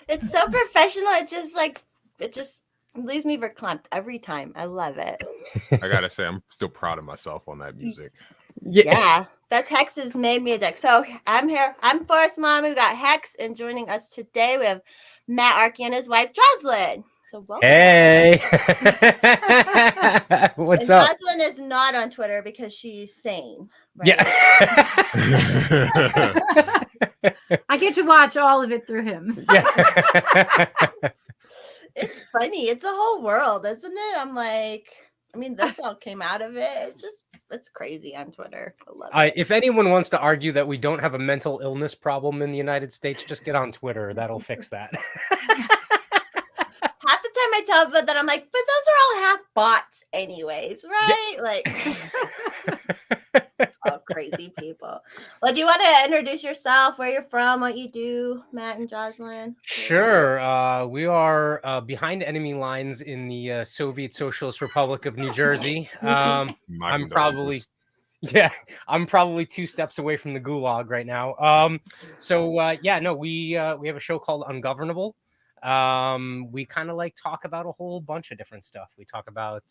It's so professional. It just leaves me verklempt every time. I love it. I gotta say, I'm still proud of myself on that music. Yeah, that's Hex's main music. So I'm here. I'm Forest Mommy. We got Hex, and joining us today we have Matt Arky and his wife Jocelyn. So welcome. Hey, what's up? Jocelyn is not on Twitter because she's sane. Right? Yeah. I get to watch all of it through him. Yeah. It's funny. It's a whole world, isn't it? I'm like, I mean, this all came out of it. It's crazy on Twitter. I love it. If anyone wants to argue that we don't have a mental illness problem in the United States, just get on Twitter. That'll fix that. Half the time I tell people that I'm like, but those are all half bots anyways, right? Yeah. Like it's all crazy people. Well, do you want to introduce yourself, where you're from, what you do, Matt and Jocelyn? Sure. We are behind enemy lines in the Soviet Socialist Republic of New Jersey. I'm probably 2 steps away from the gulag right now. We have a show called Ungovernable. We kind of like talk about a whole bunch of different stuff. We talk about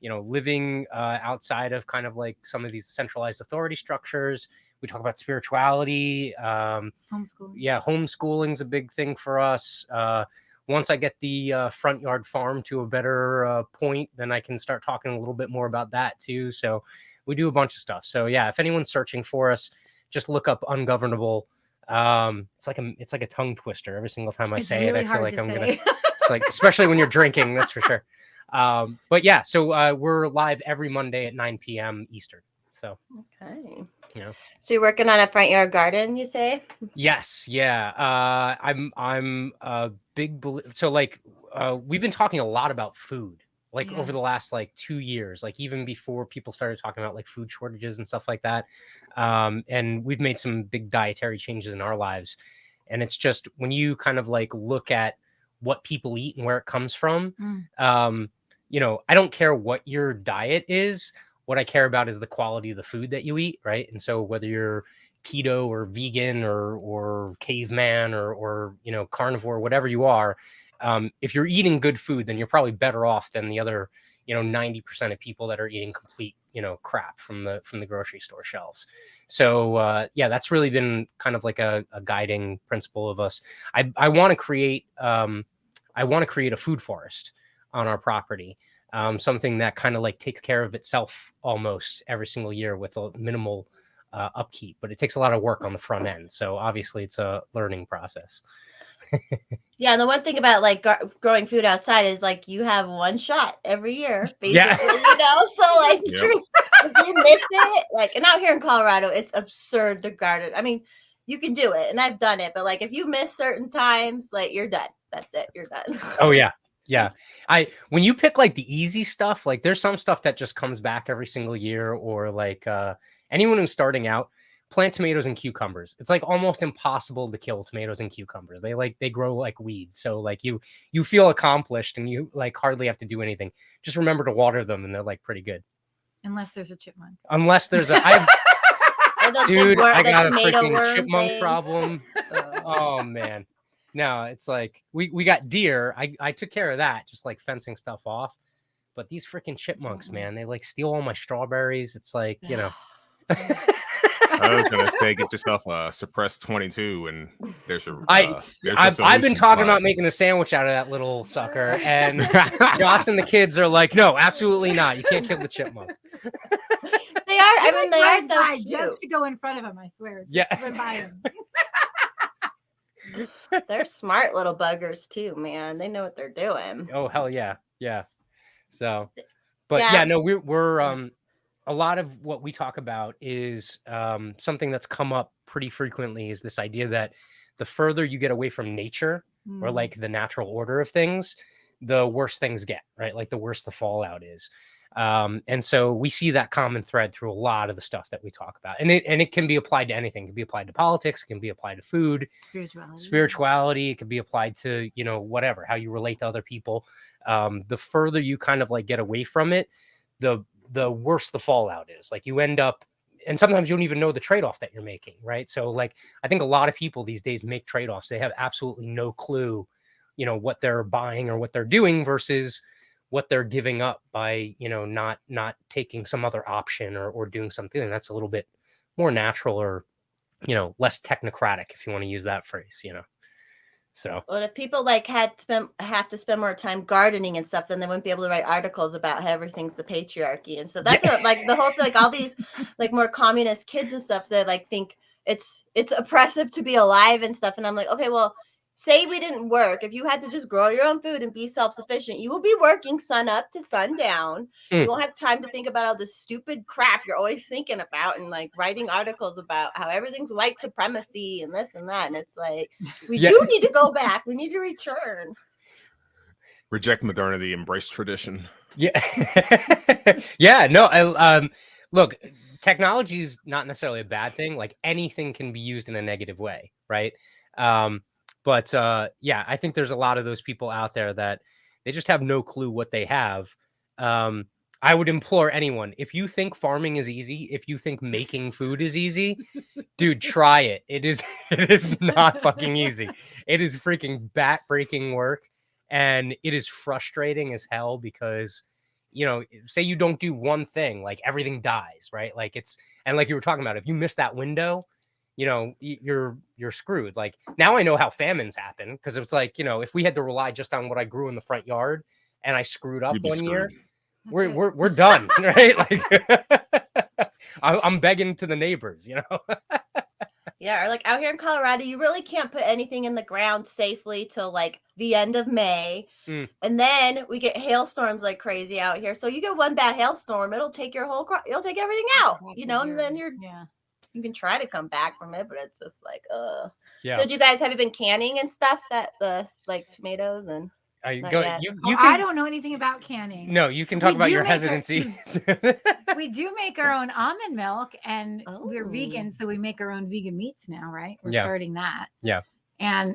living outside of kind of like some of these centralized authority structures. We talk about spirituality. Homeschooling. Yeah, homeschooling's a big thing for us. Once I get the front yard farm to a better point, then I can start talking a little bit more about that too. So we do a bunch of stuff. So yeah, if anyone's searching for us, just look up Ungovernable. It's like a tongue twister every single time I say really it. I feel like I'm gonna. It's like, especially when you're drinking, that's for sure. But yeah, so we're live every Monday at 9 p.m. Eastern. So okay, yeah. So you're working on a front yard garden, you say? Yes, yeah. I'm a big so like we've been talking a lot about food. Like over the last 2 years, like even before people started talking about like food shortages and stuff like that. And we've made some big dietary changes in our lives. And it's just when you kind of like look at what people eat and where it comes from, I don't care what your diet is. What I care about is the quality of the food that you eat, right? And so whether you're keto or vegan or caveman or carnivore, whatever you are, if you're eating good food, then you're probably better off than the other 90% of people that are eating complete crap from the grocery store shelves. So that's really been kind of like a guiding principle of us. I want to create a food forest on our property, something that kind of like takes care of itself almost every single year with a minimal upkeep, but it takes a lot of work on the front end. So obviously it's a learning process. Yeah, and the one thing about like growing food outside is like you have one shot every year, basically. Yeah. So like if you miss it, like, and out here in Colorado, it's absurd to garden. I mean, you can do it, and I've done it, but like if you miss certain times, like you're done. That's it, you're done. Oh yeah. Yeah. When you pick like the easy stuff, like there's some stuff that just comes back every single year, or like anyone who's starting out, plant tomatoes and cucumbers. It's like almost impossible to kill tomatoes and cucumbers. They grow like weeds. So like you feel accomplished and you like hardly have to do anything. Just remember to water them and they're like pretty good. Unless there's a chipmunk. Unless there's dude, I got a freaking chipmunk problem. Oh man. No, it's like we got deer. I took care of that, just like fencing stuff off. But these freaking chipmunks, man, they like steal all my strawberries. It's like, I was gonna say, get yourself a suppressed 22, and there's your. I've been talking about making a sandwich out of that little sucker, and Joss and the kids are like, "No, absolutely not. You can't kill the chipmunk." They are. I mean, they are so cute. Just to go in front of him. I swear. Yeah. By him. They're smart little buggers too, man. They know what they're doing. Oh hell yeah, yeah. So, but yeah, no, we're a lot of what we talk about is something that's come up pretty frequently is this idea that the further you get away from nature or like the natural order of things, the worse things get, right? Like the worse the fallout is. And so we see that common thread through a lot of the stuff that we talk about, and it can be applied to anything. It can be applied to politics. It can be applied to food, spirituality. It can be applied to, whatever, how you relate to other people. The further you kind of like get away from it, the worse the fallout is. Like you end up and sometimes you don't even know the trade-off that you're making, right? So like I think a lot of people these days make trade-offs. They have absolutely no clue, what they're buying or what they're doing versus what they're giving up by, not taking some other option or doing something that's a little bit more natural or, less technocratic, if you want to use that phrase, So Well, if people like have to spend more time gardening and stuff, then they wouldn't be able to write articles about how everything's the patriarchy and so that's what, like the whole thing, like all these like more communist kids and stuff that like think it's oppressive to be alive and stuff. And I'm like, okay, well, say we didn't work. If you had to just grow your own food and be self-sufficient, you will be working sun up to sundown. You won't have time to think about all the stupid crap you're always thinking about and like writing articles about how everything's white supremacy and this and that. And it's like, we do need to go back. We need to return. Reject modernity, embrace tradition. Yeah. Yeah. No, look, technology is not necessarily a bad thing. Like anything can be used in a negative way, right? But yeah, I think there's a lot of those people out there that they just have no clue what they have. I would implore anyone, if you think farming is easy, if you think making food is easy, dude, try it. It is not fucking easy. It is freaking back-breaking work, and it is frustrating as hell because, say you don't do one thing, like everything dies, right? Like and like you were talking about, if you miss that window, you're screwed. Like now I know how famines happen because it's like, if we had to rely just on what I grew in the front yard and I screwed up one year, we're done, right? Like I'm begging to the neighbors, Yeah, or like out here in Colorado, you really can't put anything in the ground safely till like the end of May. And then we get hailstorms like crazy out here. So you get one bad hailstorm, it'll take your whole crop, it'll take everything out, and then you can try to come back from it, but it's just like, Yeah. So have you been canning and stuff that like tomatoes and I don't know anything about canning. No, you can talk about your hesitancy. We do make our own almond milk, and we're vegan, so we make our own vegan meats now, right? We're starting that. Yeah. And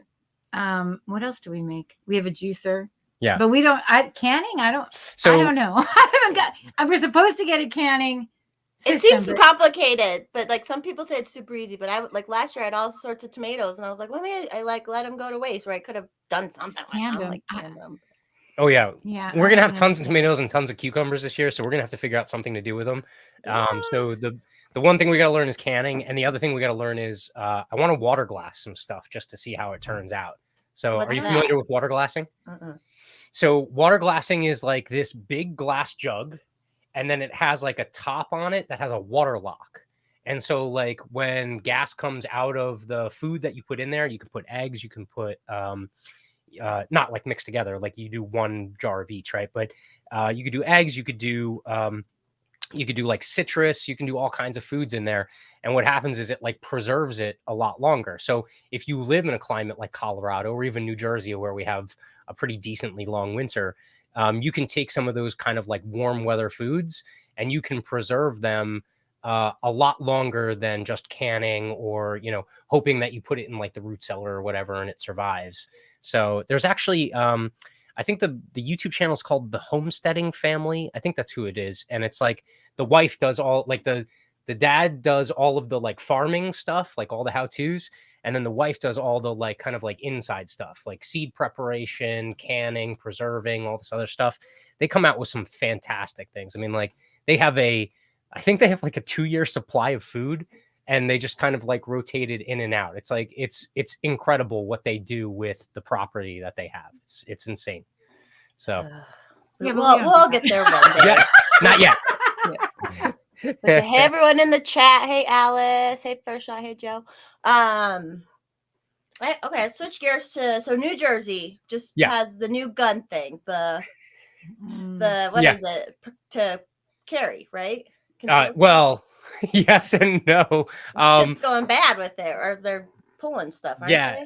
what else do we make? We have a juicer. Yeah. But we don't canning. I don't know. I haven't got. We're supposed to get a canning system, it seems complicated, but like some people say it's super easy. But I like last year I had all sorts of tomatoes, and I was like, well, maybe I like let them go to waste, where I could have done something like them. Oh yeah, we're gonna have tons of tomatoes and tons of cucumbers this year, so we're gonna have to figure out something to do with them. So the one thing we gotta learn is canning, and the other thing we gotta learn is I want to water glass some stuff just to see how it turns out. So are you familiar with water glassing? So water glassing is like this big glass jug, and then it has like a top on it that has a water lock. And so like when gas comes out of the food that you put in there, you can put eggs, you can put not like mixed together, like you do one jar of each, right? But you could do eggs, you could do like citrus, you can do all kinds of foods in there. And what happens is it like preserves it a lot longer. So if you live in a climate like Colorado or even New Jersey, where we have a pretty decently long winter, you can take some of those kind of like warm weather foods and you can preserve them a lot longer than just canning or, hoping that you put it in like the root cellar or whatever and it survives. So there's actually, I think the YouTube channel is called The Homesteading Family. I think that's who it is. And it's like the wife does all like the dad does all of the like farming stuff, like all the how-tos. And then the wife does all the like kind of like inside stuff, like seed preparation, canning, preserving, all this other stuff. They come out with some fantastic things. I mean, like I think they have like a 2-year supply of food and they just kind of like rotate it in and out. It's like, it's incredible what they do with the property that they have. It's insane. So yeah, we'll get there one day. Yeah, not yet. Hey everyone in the chat. Hey Alice. Hey First Shot. Hey Joe. Okay, switch gears to New Jersey just has the new gun thing. The what is it to carry, right? Well, yes and no. Shit's going bad with it, or they're pulling stuff. Aren't they?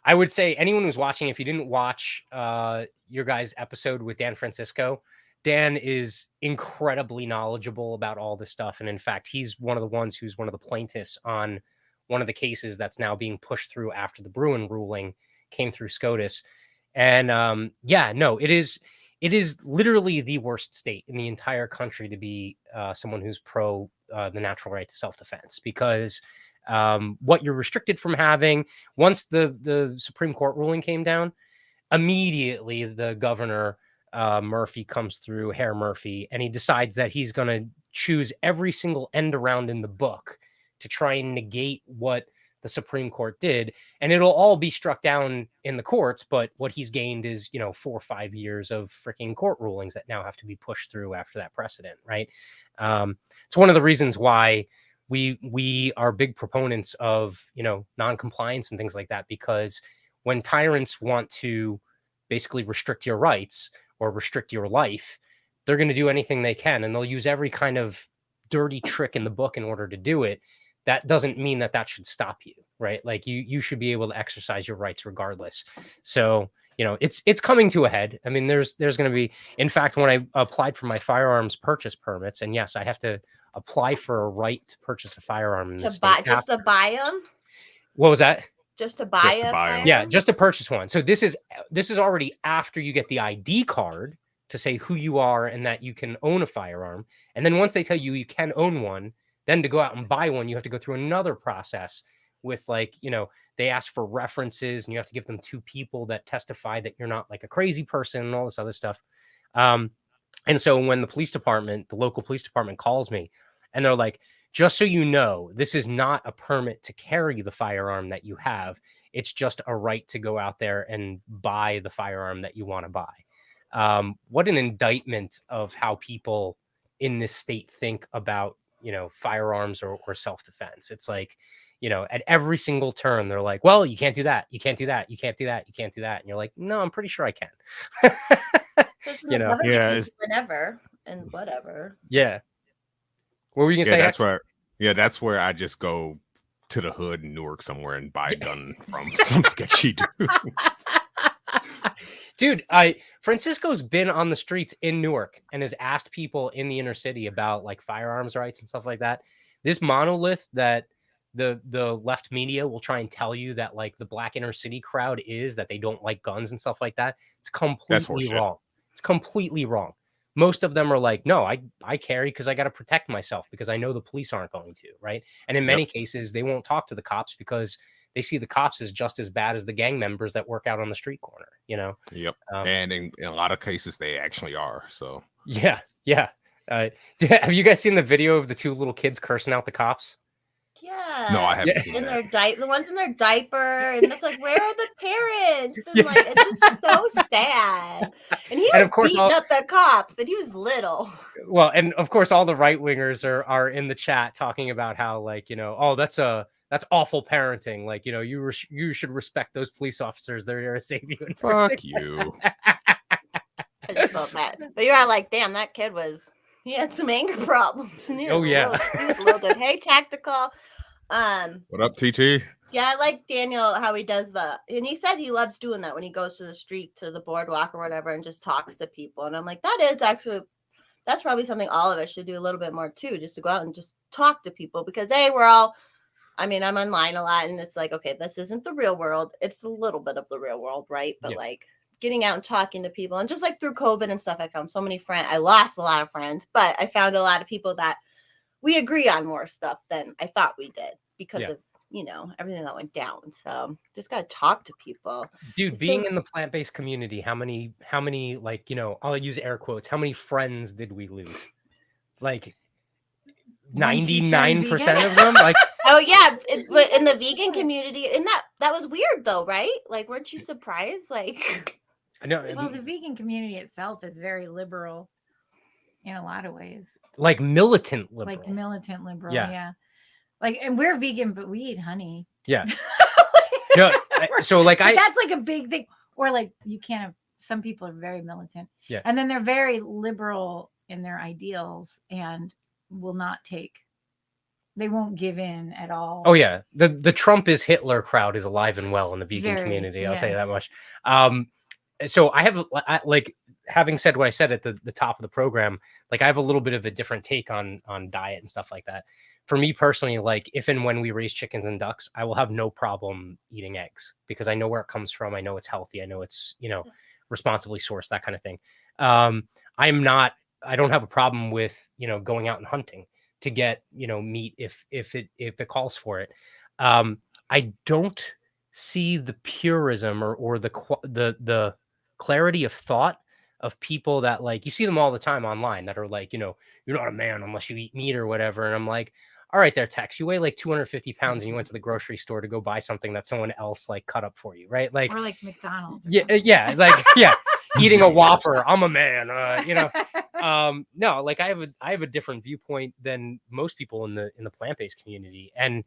I would say anyone who's watching, if you didn't watch your guys' episode with Dan Francisco, Dan is incredibly knowledgeable about all this stuff, and in fact, he's one of the ones who's one of the plaintiffs on one of the cases that's now being pushed through after the Bruen ruling came through SCOTUS. And it is literally the worst state in the entire country to be someone who's pro the natural right to self-defense, because what you're restricted from having, once the Supreme Court ruling came down, immediately the governor, Murphy, comes through, Herr Murphy, and he decides that he's going to choose every single end around in the book to try and negate what the Supreme Court did. And it'll all be struck down in the courts, but what he's gained is, 4 or 5 years of freaking court rulings that now have to be pushed through after that precedent, right? It's one of the reasons why we are big proponents of, non-compliance and things like that, because when tyrants want to basically restrict your rights or restrict your life, they're going to do anything they can, and they'll use every kind of dirty trick in the book in order to do it. That doesn't mean that should stop you, right? Like you should be able to exercise your rights regardless. So, it's coming to a head. I mean, there's going to be, in fact, when I applied for my firearms purchase permits, and yes, I have to apply for a right to purchase a firearm in this state. Just to buy them? What was that? Just to buy them. Yeah, just to purchase one. So this is already after you get the ID card to say who you are and that you can own a firearm. And then once they tell you can own one, then to go out and buy one, you have to go through another process with, like, they ask for references, and you have to give them 2 people that testify that you're not like a crazy person and all this other stuff. And so when the local police department calls me, and they're like, just so you know, this is not a permit to carry the firearm that you have. It's just a right to go out there and buy the firearm that you want to buy. What an indictment of how people in this state think about, firearms or self-defense. It's like, at every single turn, they're like, well, you can't do that. You can't do that. You can't do that. You can't do that. And you're like, no, I'm pretty sure I can. It's whenever and whatever. Yeah. What were you gonna say? That's where I just go to the hood in Newark somewhere and buy a gun from some sketchy dude. Dude, Francisco's been on the streets in Newark and has asked people in the inner city about like firearms rights and stuff like that. This monolith that the left media will try and tell you that like the black inner city crowd is, that they don't like guns and stuff like that. It's completely wrong. It's completely wrong. Most of them are like, no, I carry because I got to protect myself because I know the police aren't going to, right? And in many cases, they won't talk to the cops because they see the cops as just as bad as the gang members that work out on the street corner, Yep. And in a lot of cases, they actually are. So yeah. Have you guys seen the video of the 2 little kids cursing out the cops? Yeah. No, I haven't seen that. The ones in their diaper, and it's like, where are the parents? And like, it's just so sad. And he was beating up the cops, and he was little. Well, and of course, all the right wingers are in the chat talking about how, like, oh, that's awful parenting. Like, you should respect those police officers. They're there to save you. And fuck you. I just felt bad. But you are like, damn, that kid he had some anger problems. And he was a little bit. Hey, Tactical. What up, TT? Yeah, I like Daniel, how he does and he says he loves doing that when he goes to the street, to the boardwalk or whatever, and just talks to people. And I'm like, that's probably something all of us should do a little bit more too, just to go out and just talk to people, because I'm online a lot, and it's like, okay, this isn't the real world. It's a little bit of the real world, right? But like getting out and talking to people, and just like through COVID and stuff, I found so many friends. I lost a lot of friends, but I found a lot of people that we agree on more stuff than I thought we did because of, everything that went down. So just got to talk to people. Dude, being in the plant-based community, how many, like, I'll use air quotes, how many friends did we lose? Like 99% of them? Like, oh yeah, but in the vegan community, and that was weird though, right? Like, weren't you surprised? Like, well, the vegan community itself is very liberal in a lot of ways. Like militant liberal. Yeah. Like, and we're vegan, but we eat honey. Yeah. So like that's like a big thing. Or like, you can't have, some people are very militant. Yeah. And then they're very liberal in their ideals and they won't give in at all. Oh yeah. The Trump is Hitler crowd is alive and well in the vegan community. I'll tell you that much. So I have, like, having said what I said at the top of the program, like, I have a little bit of a different take on diet and stuff like that. For me personally, like, if and when we raise chickens and ducks, I will have no problem eating eggs because I know where it comes from. I know it's healthy. I know it's, responsibly sourced, that kind of thing. I don't have a problem with, going out and hunting. to get, you know, meat if it calls for it. I don't see the purism or the clarity of thought of people that, like, you see them all the time online that are like, you know, you're not a man unless you eat meat or whatever. And I'm like, all right, there, Tex, you weigh like 250 pounds and you went to the grocery store to go buy something that someone else like cut up for you, right? Like, or like McDonald's. Or yeah, something. yeah, like, yeah, eating a Whopper. I'm a man, you know. No, like I have a different viewpoint than most people in the plant-based community. And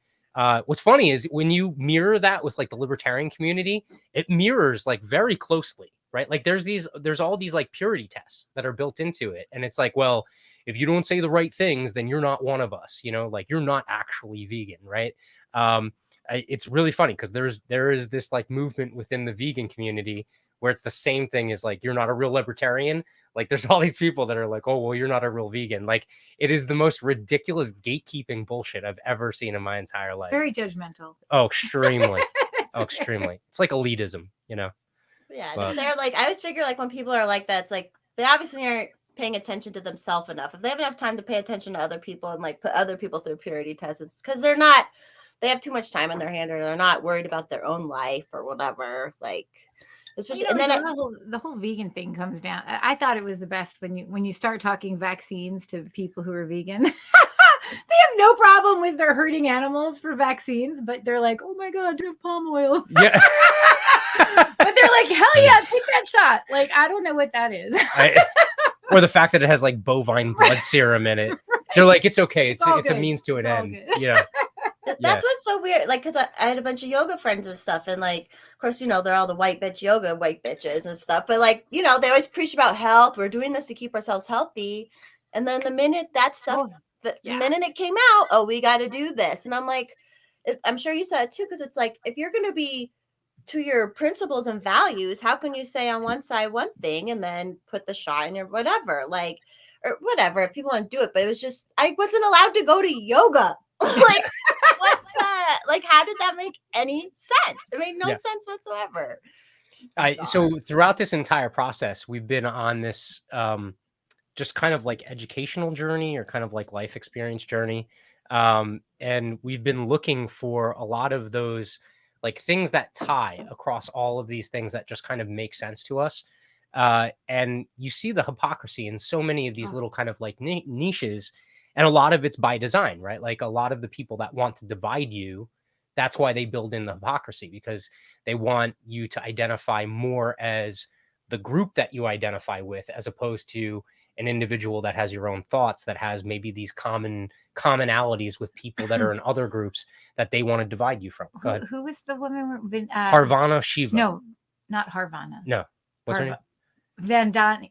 what's funny is when you mirror that with like the libertarian community, it mirrors like very closely, right? Like there's all these like purity tests that are built into it. And it's like, well, if you don't say the right things, then you're not one of us, you know, like you're not actually vegan, right? It's really funny because there is this like movement within the vegan community where it's the same thing as like, you're not a real libertarian. Like there's all these people that are like, oh, well, you're not a real vegan. Like it is the most ridiculous gatekeeping bullshit I've ever seen in my entire life. It's very judgmental. Oh, extremely. Oh, extremely. It's like elitism, you know? Yeah. But They're like, I always figure like when people are like that, it's like they obviously aren't paying attention to themselves enough. If they have enough time to pay attention to other people and like put other people through purity tests, it's because they have too much time in their hand, or they're not worried about their own life or whatever. Like, especially, You know, and then the whole vegan thing comes down. I thought it was the best when you start talking vaccines to people who are vegan. They have no problem with their hurting animals for vaccines, but they're like, oh my God, you have palm oil. yeah. But they're like, hell yeah, take that shot. Like, I don't know what that is. Or the fact that it has like bovine blood serum in it. Right. They're like, it's okay. It's a means to an end. Yeah. That's what's so weird. Like, because I had a bunch of yoga friends and stuff, and like, of course, you know, they're all the white bitches and stuff. But like, you know, they always preach about health. We're doing this to keep ourselves healthy. And then the minute that stuff, the minute it came out, oh, we got to do this. And I'm like, I'm sure you said it too, because it's like, if you're going to be to your principles and values, how can you say on one side one thing and then put the shot in or whatever, like, or whatever, if people want to do it. But it was just, I wasn't allowed to go to yoga. Like, what the, like, how did that make any sense? It made no sense whatsoever. So throughout this entire process, we've been on this just kind of like educational journey or kind of like life experience journey. And we've been looking for a lot of those like things that tie across all of these things that just kind of make sense to us. And you see the hypocrisy in so many of these little kind of like niches. And a lot of it's by design, right? Like a lot of the people that want to divide you, that's why they build in the hypocrisy, because they want you to identify more as the group that you identify with, as opposed to an individual that has your own thoughts, that has maybe these commonalities with people that are in other groups that they want to divide you from. Who was the woman? Harvana Shiva. No, not Harvana. No. What's her name? Vandani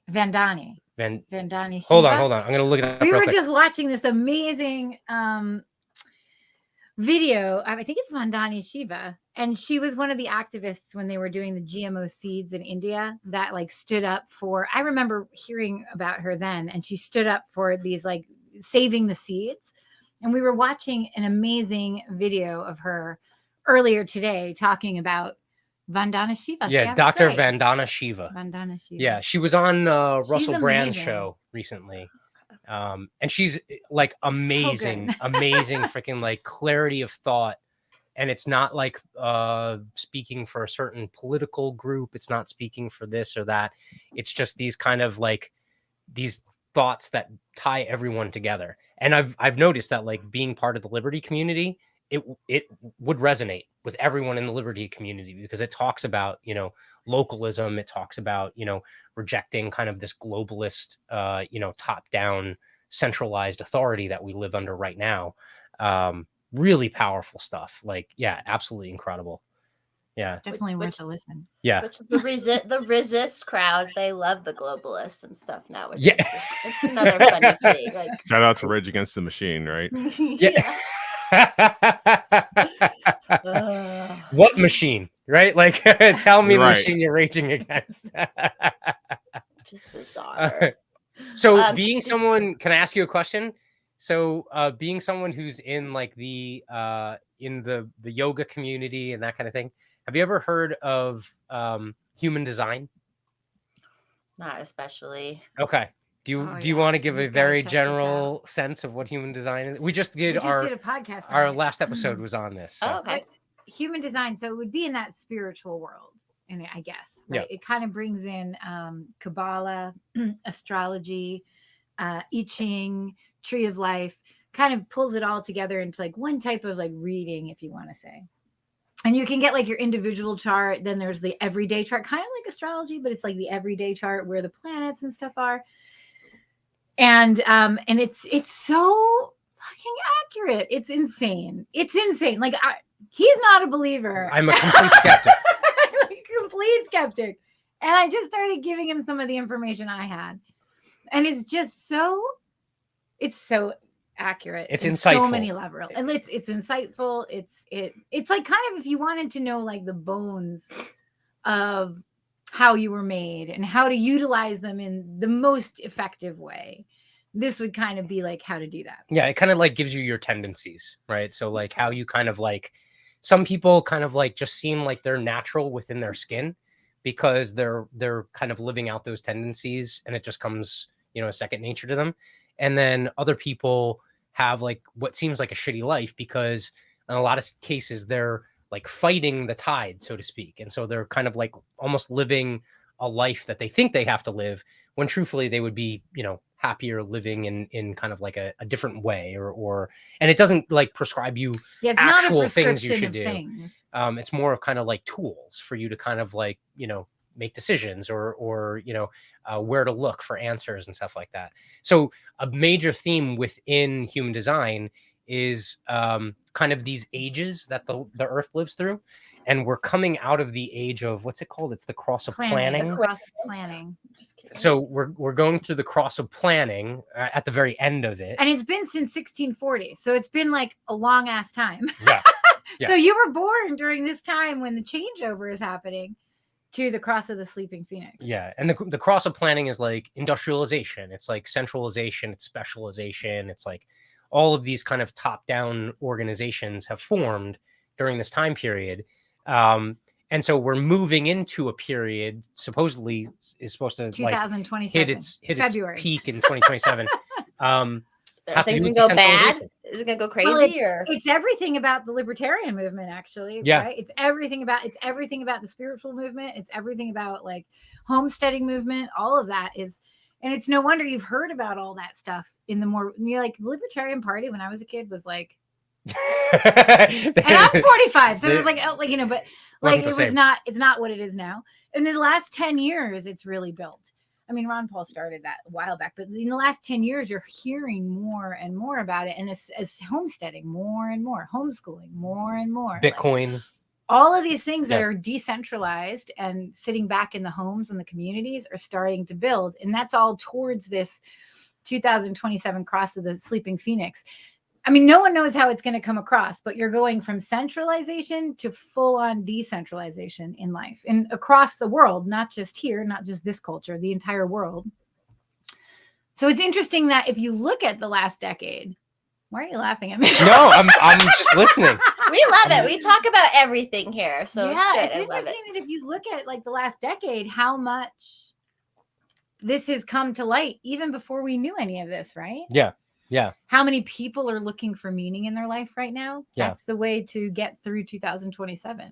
Shiva. Hold on. I'm going to look it up. We were just watching this amazing video. I think it's Vandani Shiva. And she was one of the activists when they were doing the GMO seeds in India that like stood up for, I remember hearing about her then, and she stood up for these like saving the seeds. And we were watching an amazing video of her earlier today talking about Vandana Shiva. Yeah, Dr. Vandana Shiva. Vandana Shiva. Yeah, she was on Russell Brand's show recently. And she's like amazing, amazing freaking like clarity of thought. And it's not like speaking for a certain political group. It's not speaking for this or that. It's just these kind of like these thoughts that tie everyone together. And I've noticed that like being part of the Liberty community, it would resonate with everyone in the Liberty community, because it talks about, you know, localism. It talks about, you know, rejecting kind of this globalist, you know, top down centralized authority that we live under right now. Really powerful stuff. Like, yeah, absolutely incredible. Yeah, definitely worth a listen. Yeah, which the resist crowd, they love the globalists and stuff now. Which yeah, it's another funny thing. Like, shout out to Rage Against the Machine, right? Yeah. What machine, right? Like, tell me the machine you're raging against. Just bizarre. So, being someone, can I ask you a question? So, being someone who's in like the yoga community and that kind of thing, have you ever heard of human design? Not especially. Okay. Do Oh, you yeah. want to give a You've gotta very check this general sense of what human design is? We just did We just our did a podcast. our on it. last episode was on this. So. Oh, okay. But human design, so it would be in that spiritual world, and I guess, Yeah. right? It kind of brings in Kabbalah, astrology, I Ching, Tree of Life, kind of pulls it all together into like one type of like reading, if you want to say. And you can get like your individual chart. Then there's the everyday chart, kind of like astrology, but it's like the everyday chart where the planets and stuff are. And it's so fucking accurate. It's insane. It's insane. Like he's not a believer. I'm a complete skeptic. I'm a complete skeptic. And I just started giving him some of the information I had. And it's just so accurate. It's in insightful. So many levels. And it's insightful. It's like kind of if you wanted to know like the bones of how you were made and how to utilize them in the most effective way, this would kind of be like how to do that. Yeah, it kind of like gives you your tendencies, right? So like how you kind of like, some people kind of like just seem like they're natural within their skin because they're kind of living out those tendencies and it just comes, you know, a second nature to them. And then other people have like what seems like a shitty life because in a lot of cases they're like fighting the tide, so to speak. And so they're kind of like almost living a life that they think they have to live when truthfully they would be, you know, happier living in kind of like a different way or and it doesn't like prescribe you it's actual not a things you prescription should of do. Things. It's more of kind of like tools for you to kind of like, you know, make decisions or you know, where to look for answers and stuff like that. So a major theme within human design is kind of these ages that the earth lives through. And we're coming out of the age of, what's it called? It's the cross of planning. The cross of planning. Just kidding. So we're going through the cross of planning at the very end of it. And it's been since 1640. So it's been like a long ass time. Yeah. Yeah. So you were born during this time when the changeover is happening to the cross of the sleeping phoenix. Yeah. And the cross of planning is like industrialization. It's like centralization. It's specialization. It's like all of these kind of top-down organizations have formed during this time period. And so we're moving into a period supposedly is supposed to like 2027 hit its February. peak in 2027. Has to Things do gonna with go bad. decentralization. Is it gonna go crazy Well, or It's everything about the libertarian movement, actually. Yeah. Right? It's everything about the spiritual movement. It's everything about like homesteading movement. All of that is, and it's no wonder you've heard about all that stuff in the more, you're like the Libertarian Party when I was a kid was like, and I'm 45, so it was like, oh, like, you know, but like Wasn't the it was same. not, it's not what it is now. And in the last 10 years, it's really built. I mean, Ron Paul started that a while back, but in the last 10 years, you're hearing more and more about it. And as homesteading more and more, homeschooling more and more. Like, Bitcoin. all of these things that Yeah. are decentralized and sitting back in the homes and the communities are starting to build. And that's all towards this 2027 cross of the sleeping phoenix. I mean, no one knows how it's going to come across, but you're going from centralization to full on decentralization in life and across the world, not just here, not just this culture, the entire world. So it's interesting that if you look at the last decade, why are you laughing at me? No, I'm just listening. we love it. We talk about everything here. So yeah, it's, it's good. I love interesting it. that if you look at like the last decade, how much this has come to light even before we knew any of this, right? Yeah. Yeah. How many people are looking for meaning in their life right now? Yeah. That's the way to get through 2027.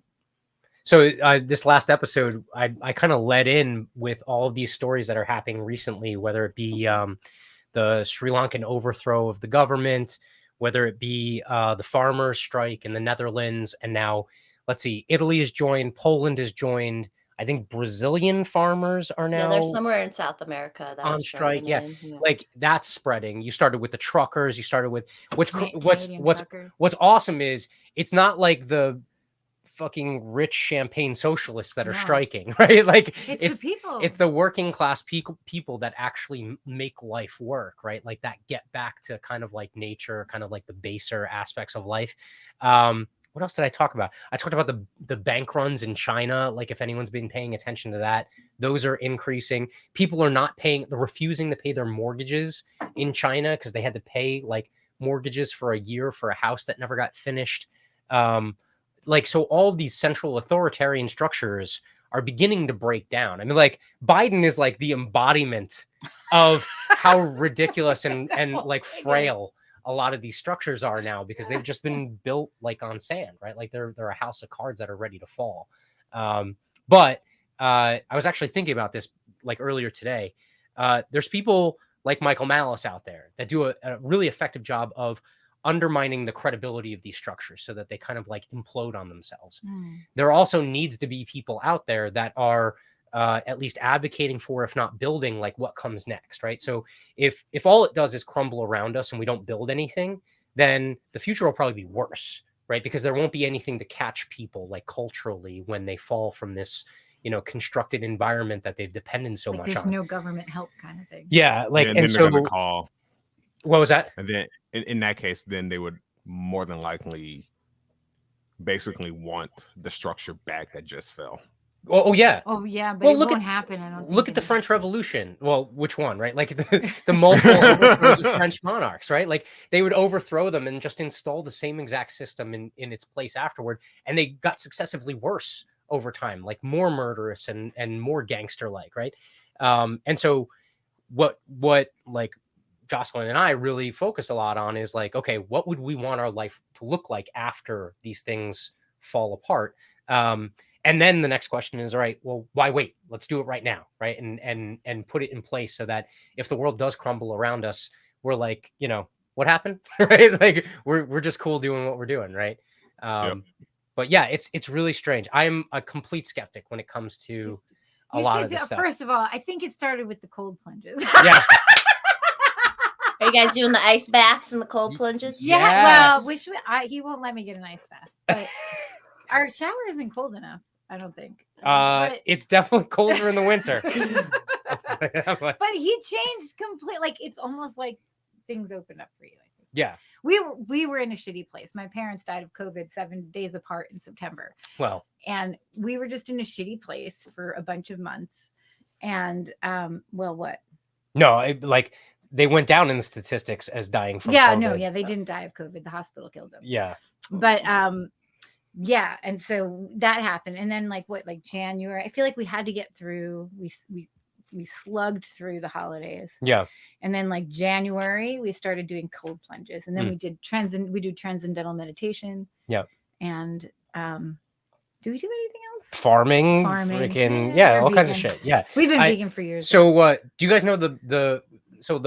So this last episode, I kind of led in with all of these stories that are happening recently, whether it be the Sri Lankan overthrow of the government, whether it be the farmers' strike in the Netherlands, and now, let's see, Italy has joined, Poland has joined. I think Brazilian farmers are now Yeah, there's somewhere in South America that on is strike. joining Yeah. in. Like that's spreading. You started with the truckers. You started with Canadian what's truckers. what's awesome is it's not like the fucking rich champagne socialists that are No. striking, right? Like It's the people. it's the working class people that actually make life work, right? Like that get back to kind of like nature, kind of like the baser aspects of life. What else did I talk about? I talked about the bank runs in China. Like if anyone's been paying attention to that, those are increasing. People are not paying, they're refusing to pay their mortgages in China because they had to pay like mortgages for a year for a house that never got finished. Like, so all of these central authoritarian structures are beginning to break down. I mean, like Biden is like the embodiment of how ridiculous and like frail a lot of these structures are now, because they've just been built like on sand, right? Like they're a house of cards that are ready to fall. But I was actually thinking about this like earlier today. There's people like Michael Malice out there that do a really effective job of undermining the credibility of these structures so that they kind of like implode on themselves. There also needs to be people out there that are at least advocating for, if not building, like what comes next, right? So if all it does is crumble around us and we don't build anything, then the future will probably be worse, right? Because there won't be anything to catch people like culturally when they fall from this, you know, constructed environment that they've depended so Like much there's on. no government help kind of thing. Yeah, like, and and then so they're gonna call, what was that? and then in that case, then they would more than likely basically want the structure back that just fell. Oh yeah. Oh yeah, but Well, it look won't at- happen. I don't Look think at the it French will. Revolution. Well, which one, right? Like the multiple overthrows of French monarchs, right? Like they would overthrow them and just install the same exact system in its place afterward, and they got successively worse over time, like more murderous and more gangster like, right? And so what like Jocelyn and I really focus a lot on is like, okay, what would we want our life to look like after these things fall apart? And then the next question is, all right, well, why wait? Let's do it right now, right? And put it in place so that if the world does crumble around us, we're like, you know, what happened, right? Like we're just cool doing what we're doing, right? But yeah, it's really strange. I'm a complete skeptic when it comes to a lot of this stuff. First of all, I think it started with the cold plunges. Yeah. Are you guys doing the ice baths and the cold plunges? Yeah, well, Yes. he won't let me get an ice bath, but our shower isn't cold enough. I don't think. It's definitely colder in the winter. But he changed complete. Like it's almost like things opened up for you. I think. Yeah. We were in a shitty place. My parents died of COVID 7 days apart in September, Well, and we were just in a shitty place for a bunch of months. And well, what? no, like they went down in the statistics as dying from Yeah, COVID. no, yeah, they didn't die of COVID. The hospital killed them. Yeah. But yeah, and so that happened, and then like January, I feel like we had to get through. We slugged through the holidays. Yeah. And then like January, we started doing cold plunges, and then we do transcendental meditation. Yeah. And do we do anything else? Farming. Freaking yeah, all kinds of vegan. shit. Yeah. We've been vegan for years. So do you guys know the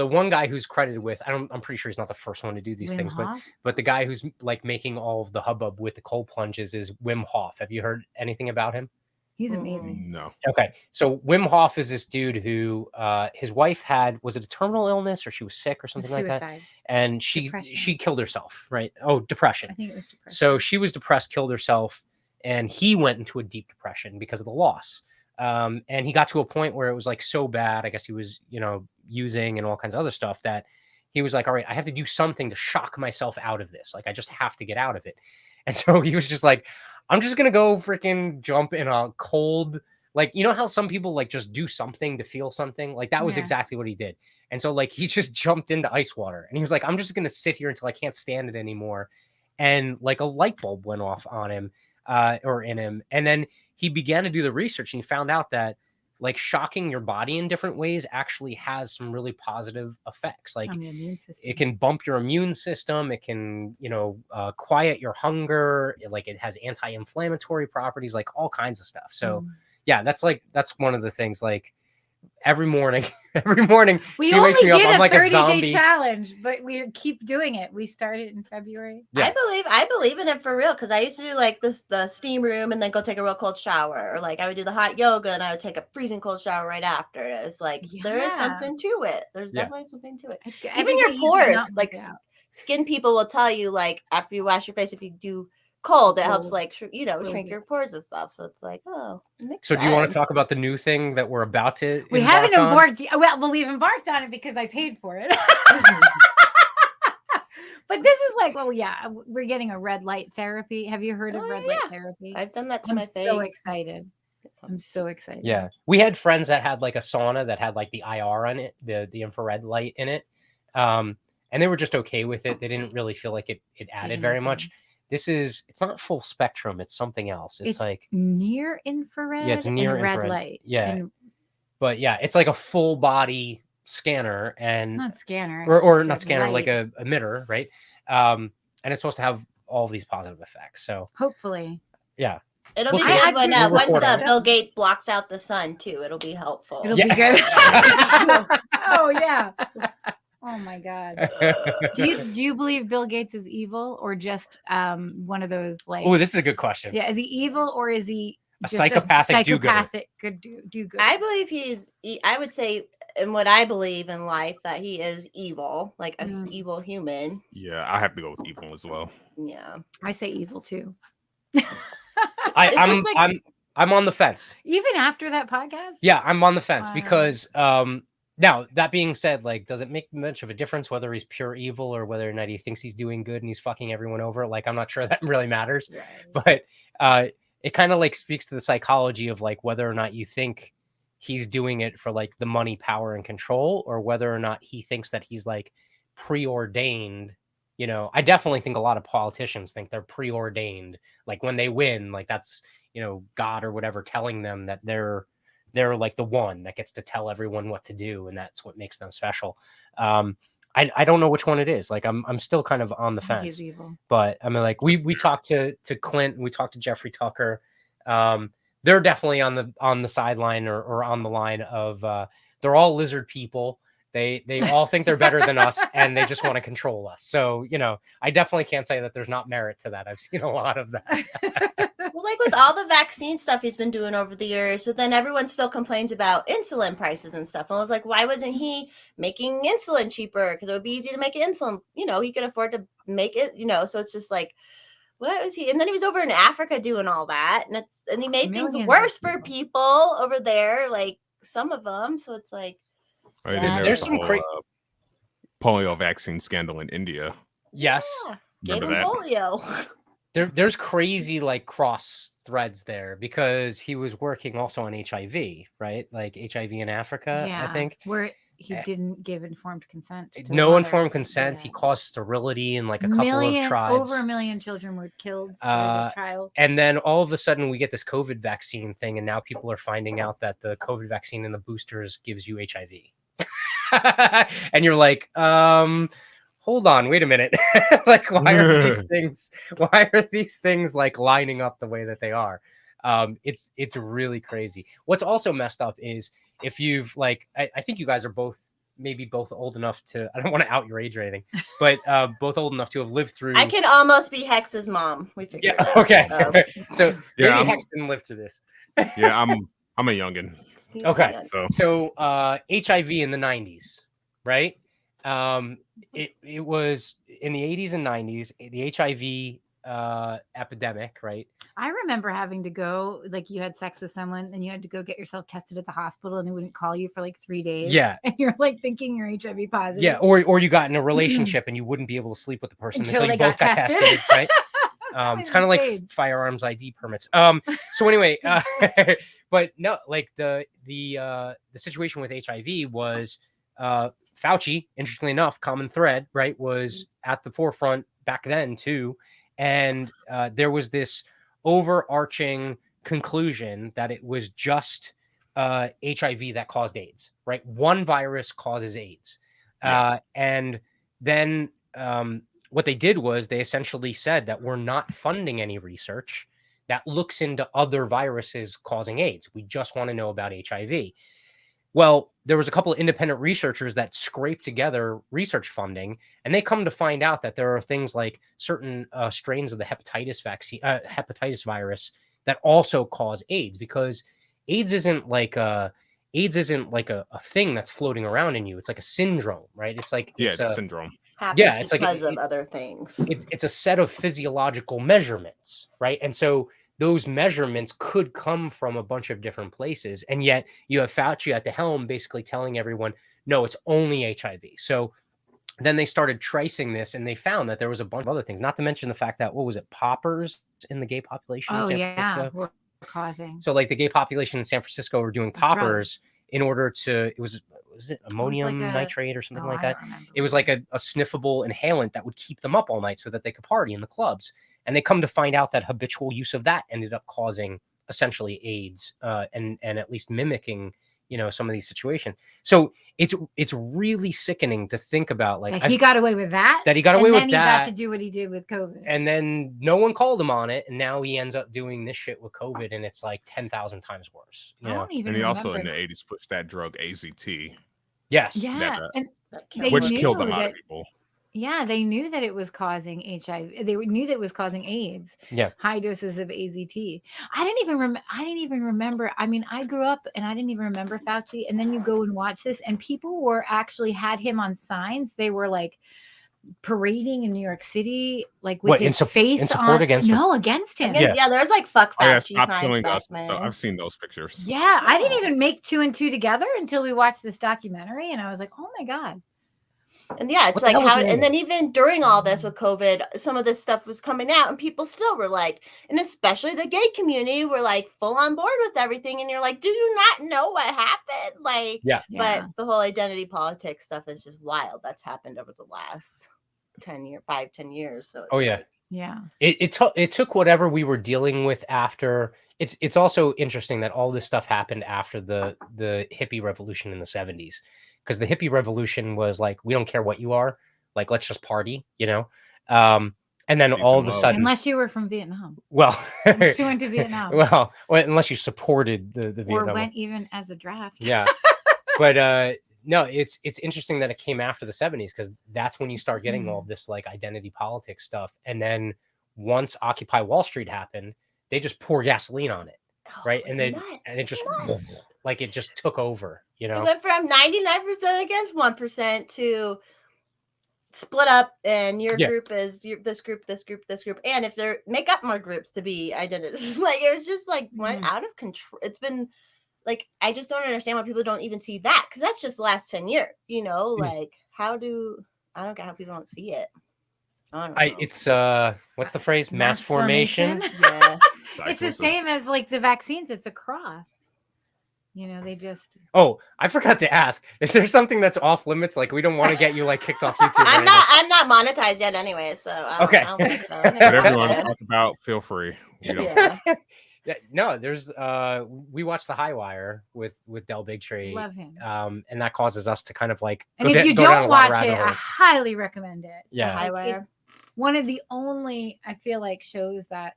one guy who's credited with, I'm pretty sure he's not the first one to do these Wim things, Hof? but the guy who's like making all of the hubbub with the cold plunges is Wim Hof. Have you heard anything about him? He's amazing. No. Okay. So Wim Hof is this dude who his wife was it a terminal illness or she was sick or something like that? Suicide. And Depression. she killed herself, right? Oh, depression. I think it was depression. So she was depressed, killed herself, and he went into a deep depression because of the loss. And he got to a point where it was like so bad. I guess he was, you know, using and all kinds of other stuff that he was like, all right, I have to do something to shock myself out of this. Like, I just have to get out of it. And so he was just like, I'm just going to go freaking jump in a cold, like, you know how some people like just do something to feel something? Like that was Yeah. exactly what he did. And so like, he just jumped into ice water and he was like, I'm just going to sit here until I can't stand it anymore. And like a light bulb went off on him or in him. And then he began to do the research and he found out that like shocking your body in different ways actually has some really positive effects. Like On the immune system. it can bump your immune system. It can, you know, quiet your hunger. Like it has anti-inflammatory properties, like all kinds of stuff. So yeah, that's one of the things. Like every morning We she only wakes me up. did I'm a like a 30-day zombie. challenge, but we keep doing it. We started in February. Yeah. I believe in it for real because I used to do like the steam room and then go take a real cold shower, or like I would do the hot yoga and I would take a freezing cold shower right after. It's like there is Yeah. something to it. There's Yeah. definitely something to it. It's good. Even your Everything you do pores, not like work out. skin people will tell you like after you wash your face, if you do cold, it helps Cold. like Close shrink it. your pores and stuff. So it's like, oh, it makes So do you want sense. to talk about the new thing that we're about to We embark haven't on? embarked. Well, we've embarked on it because I paid for it. But this is like, well, yeah, we're getting a red light therapy. Have you heard of Oh, red light yeah. therapy? I've done that to I'm my face. so excited. I'm so excited. Yeah, we had friends that had like a sauna that had like the IR on it, the infrared light in it, and they were just okay with it. They didn't really feel like it added very much. it's not full spectrum. It's something else. It's like near infrared. Yeah, it's near and red infrared. light. Yeah. and but yeah, it's like a full body scanner and not scanner, or it's not just scanner, like light. a emitter, right? And it's supposed to have all of these positive effects. So Hopefully, yeah, It'll We'll be see. good when We'll once report on it. Bill Gates blocks out the sun too. It'll be helpful. it'll Yeah. be good. Oh yeah. Oh my God. Do you believe Bill Gates is evil or just one of those like? Oh, this is a good question. Yeah, is he evil or is he A just psychopathic do-gooder. psychopathic good do good? I believe I would say, and what I believe in life, that he is evil, like an evil human. Yeah, I have to go with evil as well. Yeah. I say evil too. I'm on the fence. Even after that podcast? Yeah, I'm on the fence Wow. because now that being said, like, does it make much of a difference whether he's pure evil or whether or not he thinks he's doing good and he's fucking everyone over? Like, I'm not sure that really matters. Right. But it kind of like speaks to the psychology of like whether or not you think he's doing it for like the money, power, and control, or whether or not he thinks that he's like preordained. You know, I definitely think a lot of politicians think they're preordained. Like when they win, like that's, you know, God or whatever telling them that they're like the one that gets to tell everyone what to do, and that's what makes them special. I don't know which one it is. Like I'm still kind of on the I think fence. he's evil. But I mean, like we talked to Clint, we talked to Jeffrey Tucker. They're definitely on the sideline or on the line of they're all lizard people. They all think they're better than us and they just want to control us. So, you know, I definitely can't say that there's not merit to that. I've seen a lot of that. Well, like with all the vaccine stuff he's been doing over the years, but then everyone still complains about insulin prices and stuff. And I was like, why wasn't he making insulin cheaper? Because it would be easy to make insulin. You know, he could afford to make it, you know, so it's just like, what was he? And then he was over in Africa doing all that. And he made things Millions worse of for people. people over there, like some of them. So it's like, I mean, Yeah, then there's there's some the whole polio vaccine scandal in India. Yes. yeah, gave Remember him that? polio. There's crazy like cross threads there because he was working also on HIV, right? Like HIV in Africa, I think. where he didn't give informed consent. To No the informed mothers. consent. He Yeah. caused sterility in like a couple Million- of tribes. Over 1 million children were killed for Uh, the trial. And then all of a sudden we get this COVID vaccine thing, and now people are finding out that the COVID vaccine and the boosters gives you HIV. And you're like, hold on, wait a minute. Like, why are these things like lining up the way that they are? It's really crazy. What's also messed up is if you've like, I think you guys are maybe both old enough to, I don't want to out your age or anything, but both old enough to have lived through. I can almost be Hex's mom. We figured Yeah. it out. Okay. So Yeah, maybe I'm- Hex didn't live through this. Yeah, I'm a youngin. Okay. So So HIV in the 90s, right? It was in the 80s and 90s, the HIV epidemic, right? I remember having to go, like you had sex with someone and you had to go get yourself tested at the hospital and they wouldn't call you for like 3 days. Yeah. And you're like thinking you're HIV positive. Yeah, or you got in a relationship and you wouldn't be able to sleep with the person Until until they you both got got tested. tested, right? It's kind of like insane. firearms ID permits. So anyway, but no, like the situation with HIV was Fauci, interestingly enough, common thread, right, was at the forefront back then too, and there was this overarching conclusion that it was just HIV that caused AIDS, right? One virus causes AIDS, and then what they did was they essentially said that we're not funding any research that looks into other viruses causing AIDS. We just want to know about HIV. Well, there was a couple of independent researchers that scraped together research funding, and they come to find out that there are things like certain strains of the hepatitis virus that also cause AIDS, because AIDS isn't like a thing that's floating around in you. It's like a syndrome, right? It's like yeah, it's a syndrome. Happens Yeah, it's like because of other things. it's a set of physiological measurements, right? And so those measurements could come from a bunch of different places. And yet you have Fauci at the helm basically telling everyone, no, it's only HIV. So then they started tracing this and they found that there was a bunch of other things, not to mention the fact that, what was it, poppers in the gay population in Oh, San yeah. Francisco? We're causing. So like the gay population in San Francisco were doing poppers in order to, was it ammonium nitrate or something like that? It was like a sniffable inhalant that would keep them up all night so that they could party in the clubs. And they come to find out that habitual use of that ended up causing essentially AIDS, and at least mimicking, some of these situations. So it's really sickening to think about, like, That he got away with that. that he got away and with then that. he got to do what he did with COVID. And then no one called him on it, and now he ends up doing this shit with COVID, and it's like 10,000 times worse. I don't even And he remember. also in the 80s pushed that drug AZT, Yes. Yeah, and That They which knew killed a lot that- of people. yeah, they knew that it was causing HIV. They knew that it was causing AIDS. Yeah. High doses of AZT. I didn't even remember. I mean, I grew up and I didn't even remember Fauci. And then you go and watch this, and people were actually had him on signs. They were like parading in New York City, like with What, in his sup- face in support on. against No, against him. Yeah. Yeah, there's like fuck Oh, yeah, Fauci stop signs killing back us and stuff. then. I've seen those pictures. Yeah, I didn't Yeah. even make 2 and 2 together until we watched this documentary, and I was like, "Oh my god!" And yeah, it's What the like hell was how, wrong and then with even during all this with COVID, some of this stuff was coming out, and people still were like, and especially the gay community were like full on board with everything. And you're like, do you not know what happened? Like, Yeah. but the whole identity politics stuff is just wild. That's happened over the last 10 years. So Oh, it's yeah. like, Yeah. It took whatever we were dealing with after. It's also interesting that all this stuff happened after the hippie revolution in the 70s, because the hippie revolution was like, we don't care what you are, like, let's just party, and then Peace and of a love. sudden, Unless you were from Vietnam, well, unless you went to Vietnam, well, unless you supported the or Vietnam. went even as a draft. Yeah. But no, it's interesting that it came after the 70s, because that's when you start getting all this like identity politics stuff. And then once Occupy Wall Street happened, they just pour gasoline on it, oh, right? it And was then nuts, and it just nuts. like it just took over, It went from 99% against 1% to split up, and your Yeah. group is this group, and if they make up more groups to be identity, like it was just like went out of control. It's been like, I just don't understand why people don't even see that, because that's just the last 10 years, like I don't get how people don't see it. I don't know. It's what's the phrase? Mass formation. Yeah. It's the Psychosis. same as like the vaccines. It's a cross. They just. Oh, I forgot to ask. Is there something that's off limits? Like, we don't want to get you like kicked off YouTube. or I'm anything? not monetized yet anyway, so I don't, Okay. I don't think so. Whatever you want to talk about, feel free. We don't Yeah. Yeah, no, there's we watched The High Wire with Del Bigtree. Love him. And that causes us to kind of like And go if you go down don't a lot of watch rabbit it, I holes. highly recommend it. Yeah. High Like, Wire. it's one of the only, I feel like, shows that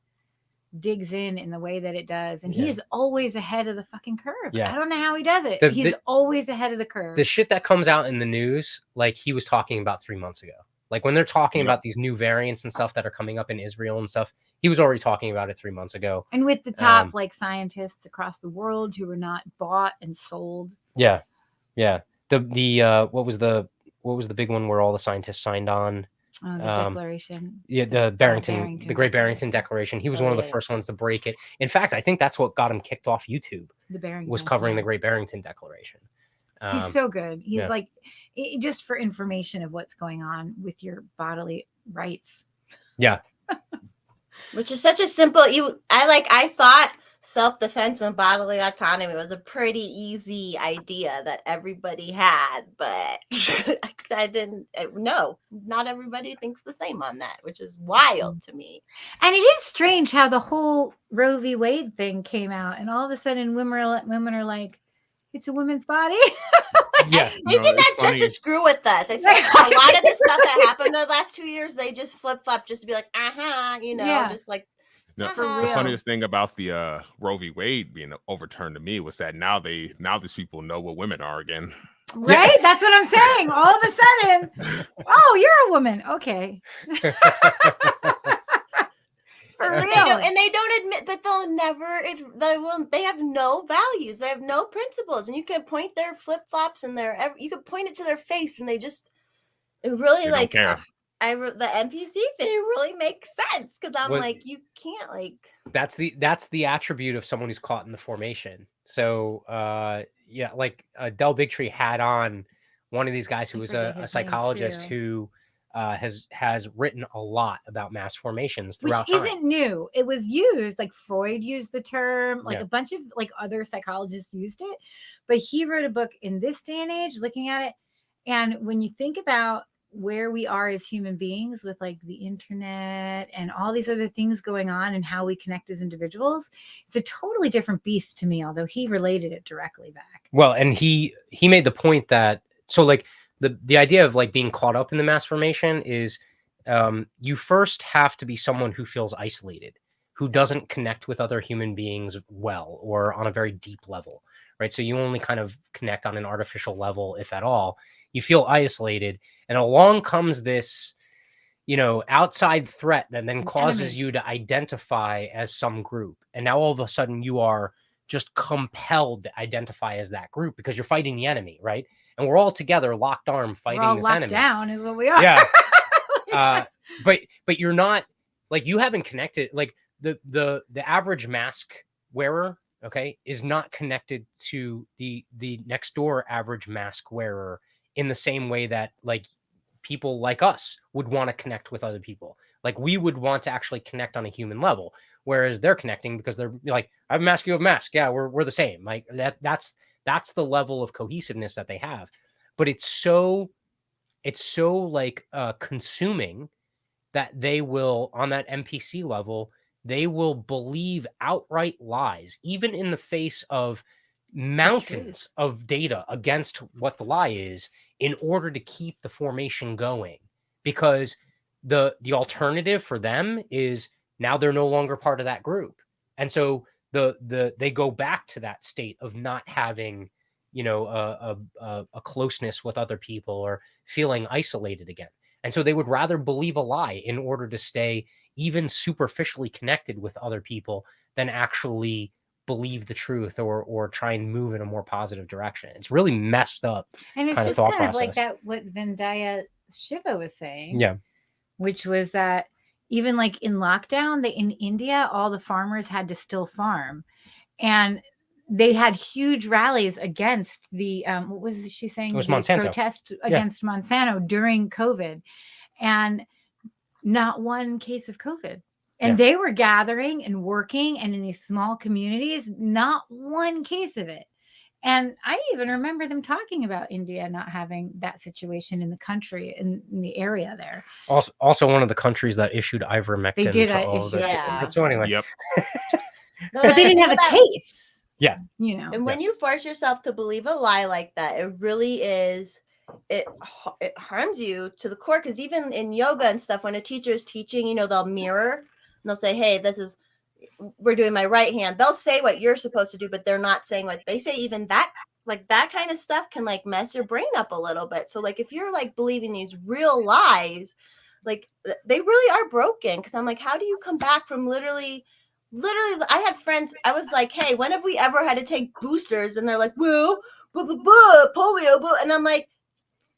digs in the way that it does, and Yeah. he is always ahead of the fucking curve. Yeah. I don't know how he does it. The- He's the- always ahead of the curve. The shit that comes out in the news, like he was talking about 3 months ago. Like when they're talking Yep. about these new variants and stuff that are coming up in Israel and stuff, he was already talking about it 3 months ago. And with the top Um, scientists across the world who were not bought and sold. Yeah, yeah. The what was the big one where all the scientists signed on? The Declaration. Yeah, the Barrington, Barrington the Great Declaration. Barrington Declaration. He was Oh, one of the yeah. first ones to break it. In fact, I think that's what got him kicked off YouTube. The Barrington. Was covering the yeah. Great Barrington Declaration. He's so good. He's yeah. like, just for information of what's going on with your bodily rights. Yeah. Which is such a simple. I thought self-defense and bodily autonomy was a pretty easy idea that everybody had, but I didn't. No, not everybody thinks the same on that, which is wild to me. And it is strange how the whole Roe v. Wade thing came out, and all of a sudden women are like, it's a woman's body. Yeah. They No, did that it's just to funny. screw with us. I feel like a lot of the stuff that happened in the last 2 years, they just flip flop just to be like, Yeah. just like. No, For the real. funniest thing about the Roe v. Wade being overturned to me was that now these people know what women are again. Right? That's what I'm saying. All of a sudden, oh, you're a woman. Okay. For And real. And they don't admit, but they'll never. They have no values. They have no principles, and you could point their flip flops and you could point it to their face, and it really They like. don't care. The NPC thing really makes sense, because I'm What- like, you can't like. That's the attribute of someone who's caught in the formation. So yeah, like Del Bigtree had on one of these guys who I was forget a his name, psychologist too. who has written a lot about mass formations Which throughout time. isn't new. It was used, like Freud used the term, like Yeah. a bunch of like other psychologists used it. But he wrote a book in this day and age looking at it. And when you think about where we are as human beings with like the internet and all these other things going on and how we connect as individuals, it's a totally different beast to me, although he related it directly back. Well, and he made the point that, so like the idea of like being caught up in the mass formation is you first have to be someone who feels isolated, who doesn't connect with other human beings well or on a very deep level, right? So you only kind of connect on an artificial level, if at all. You feel isolated, and along comes this, outside threat that then causes you to identify as some group. And now all of a sudden you are just compelled to identify as that group because you're fighting the enemy, right? And we're all together, locked arm, fighting We're all this locked enemy. down is what we are. Yeah. But you're not, like, you haven't connected, like the average mask wearer, okay, is not connected to the next door average mask wearer in the same way that like people like us would want to connect with other people. Like we would want to actually connect on a human level, whereas they're connecting because they're like, I have a mask, you have a mask. Yeah, we're the same. Like that's the level of cohesiveness that they have. But it's so like consuming that they will, on that NPC level, they will believe outright lies, even in the face of mountains of data against what the lie is, in order to keep the formation going. Because the alternative for them is now they're no longer part of that group. And so they go back to that state of not having, a closeness with other people or feeling isolated again. And so they would rather believe a lie in order to stay even superficially connected with other people than actually believe the truth or try and move in a more positive direction. It's really messed up. And it's kind of just thought kind of like process. that, what Vendaya Shiva was saying. Yeah. Which was that even like in lockdown, in India, all the farmers had to still farm. And they had huge rallies against the what was she saying? It was the Monsanto. protest against Monsanto during COVID, and not one case of COVID. And they were gathering and working, and in these small communities, not one case of it. And I even remember them talking about India not having that situation in the country, in the area there. Also one of the countries that issued ivermectin. They did issue. Yeah. So anyway. Yep. No, But they didn't have a about- case. Yeah. And when you force yourself to believe a lie like that, it really is, it harms you to the core. Because even in yoga and stuff, when a teacher is teaching, they'll mirror and they'll say, hey, we're doing my right hand. They'll say what you're supposed to do, but they're not saying what they say. Even that, like that kind of stuff can like mess your brain up a little bit. So like if you're like believing these real lies, like they really are broken. Because I'm like, how do you come back from literally, I had friends, I was like, hey, when have we ever had to take boosters? And they're like, well, polio, and I'm like,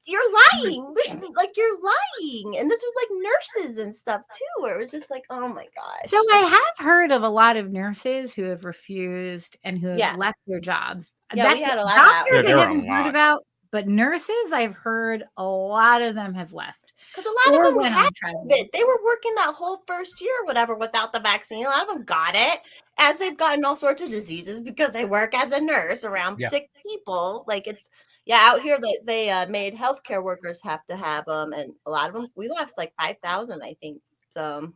you're lying. Like you're lying. And this was like nurses and stuff too, where it was just like, oh my gosh. So I have heard of a lot of nurses who have refused and who have left their jobs. Yeah, we had a lot of that. Doctors Yeah, I there are a haven't heard lot. about, but nurses I've heard a lot of them have left. Because a lot of them went had on travel. it. They were working that whole first year or whatever without the vaccine. A lot of them got it as they've gotten all sorts of diseases because they work as a nurse around sick people. Like it's, out here they made healthcare workers have to have them. And a lot of them, we lost like 5,000, I think. So,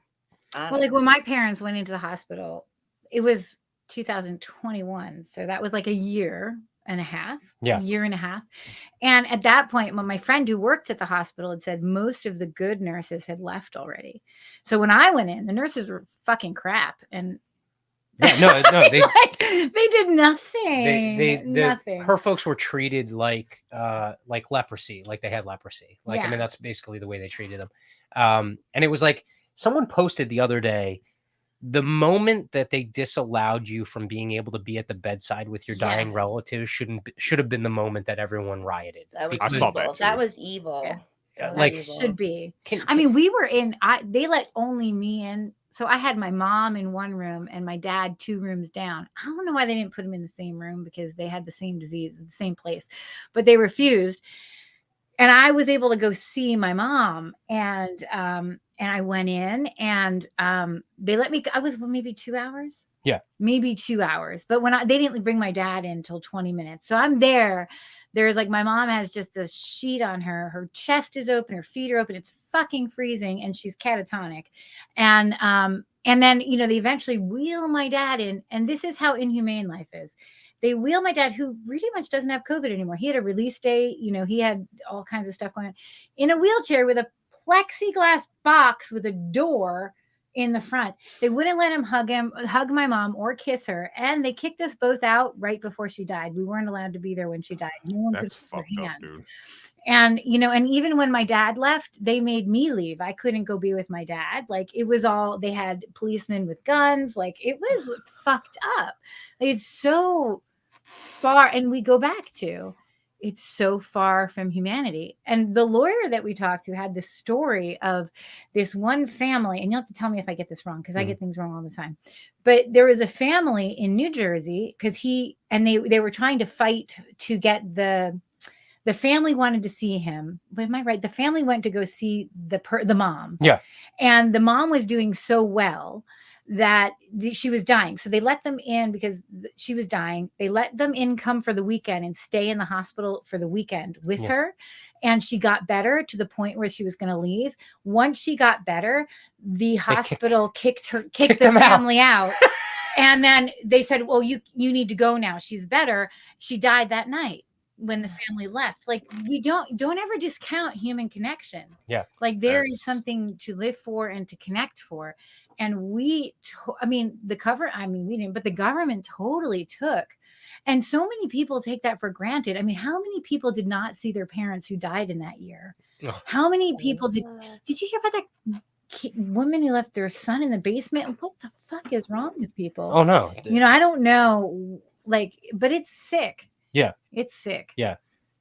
well, like when my parents went into the hospital, it was 2021. So that was like a year and a half. And at that point, when my friend who worked at the hospital had said most of the good nurses had left already. So when I went in, the nurses were fucking crap. And no, they they did nothing. Nothing. Her folks were treated like leprosy, like they had leprosy. Like, I mean, that's basically the way they treated them. And it was like someone posted the other day, the moment that they disallowed you from being able to be at the bedside with your dying relatives should have been the moment that everyone rioted. I saw that too. That was evil. Yeah. Like should be. I mean, we were in. They let only me in. So I had my mom in one room and my dad 2 rooms down. I don't know why they didn't put them in the same room because they had the same disease in the same place, but they refused. and I was able to go see my mom, and I went in, and they let me. I was maybe 2 hours. Yeah, maybe 2 hours. But when they didn't bring my dad in until 20 minutes, so I'm there. There's like my mom has just a sheet on her. Her chest is open, her feet are open. It's fucking freezing, and she's catatonic. And then they eventually wheel my dad in, and this is how inhumane life is. They wheel my dad, who pretty much doesn't have COVID anymore. He had a release date. He had all kinds of stuff going on, in a wheelchair with a plexiglass box with a door in the front. They wouldn't let him hug my mom, or kiss her. And they kicked us both out right before she died. We weren't allowed to be there when she died. No one That's could hold fucked her up, hand. dude. And, and even when my dad left, they made me leave. I couldn't go be with my dad. Like, it was all, they had policemen with guns. Like, it was fucked up. It's so far. And we go back to, it's so far from humanity. And the lawyer that we talked to had this story of this one family, and you'll have to tell me if I get this wrong, because I get things wrong all the time. But there was a family in New Jersey, because they were trying to fight to get the family wanted to see him. But am I right? The family went to go see the mom. Yeah. And the mom was doing so well that she was dying. So they let them in because she was dying. They let them in, come for the weekend, and stay in the hospital for the weekend with her. And she got better to the point where she was going to leave. Once she got better, the hospital kicked the family out. And then they said, well, you need to go now. She's better. She died that night when the family left. Like, we don't ever discount human connection. Yeah. Like, there is something to live for and to connect for. And we didn't, but the government totally took. And so many people take that for granted. I mean, how many people did not see their parents who died in that year? Oh. How many people did you hear about that woman who left their son in the basement? What the fuck is wrong with people? Oh no. I don't know. But it's sick. Yeah. It's sick. Yeah.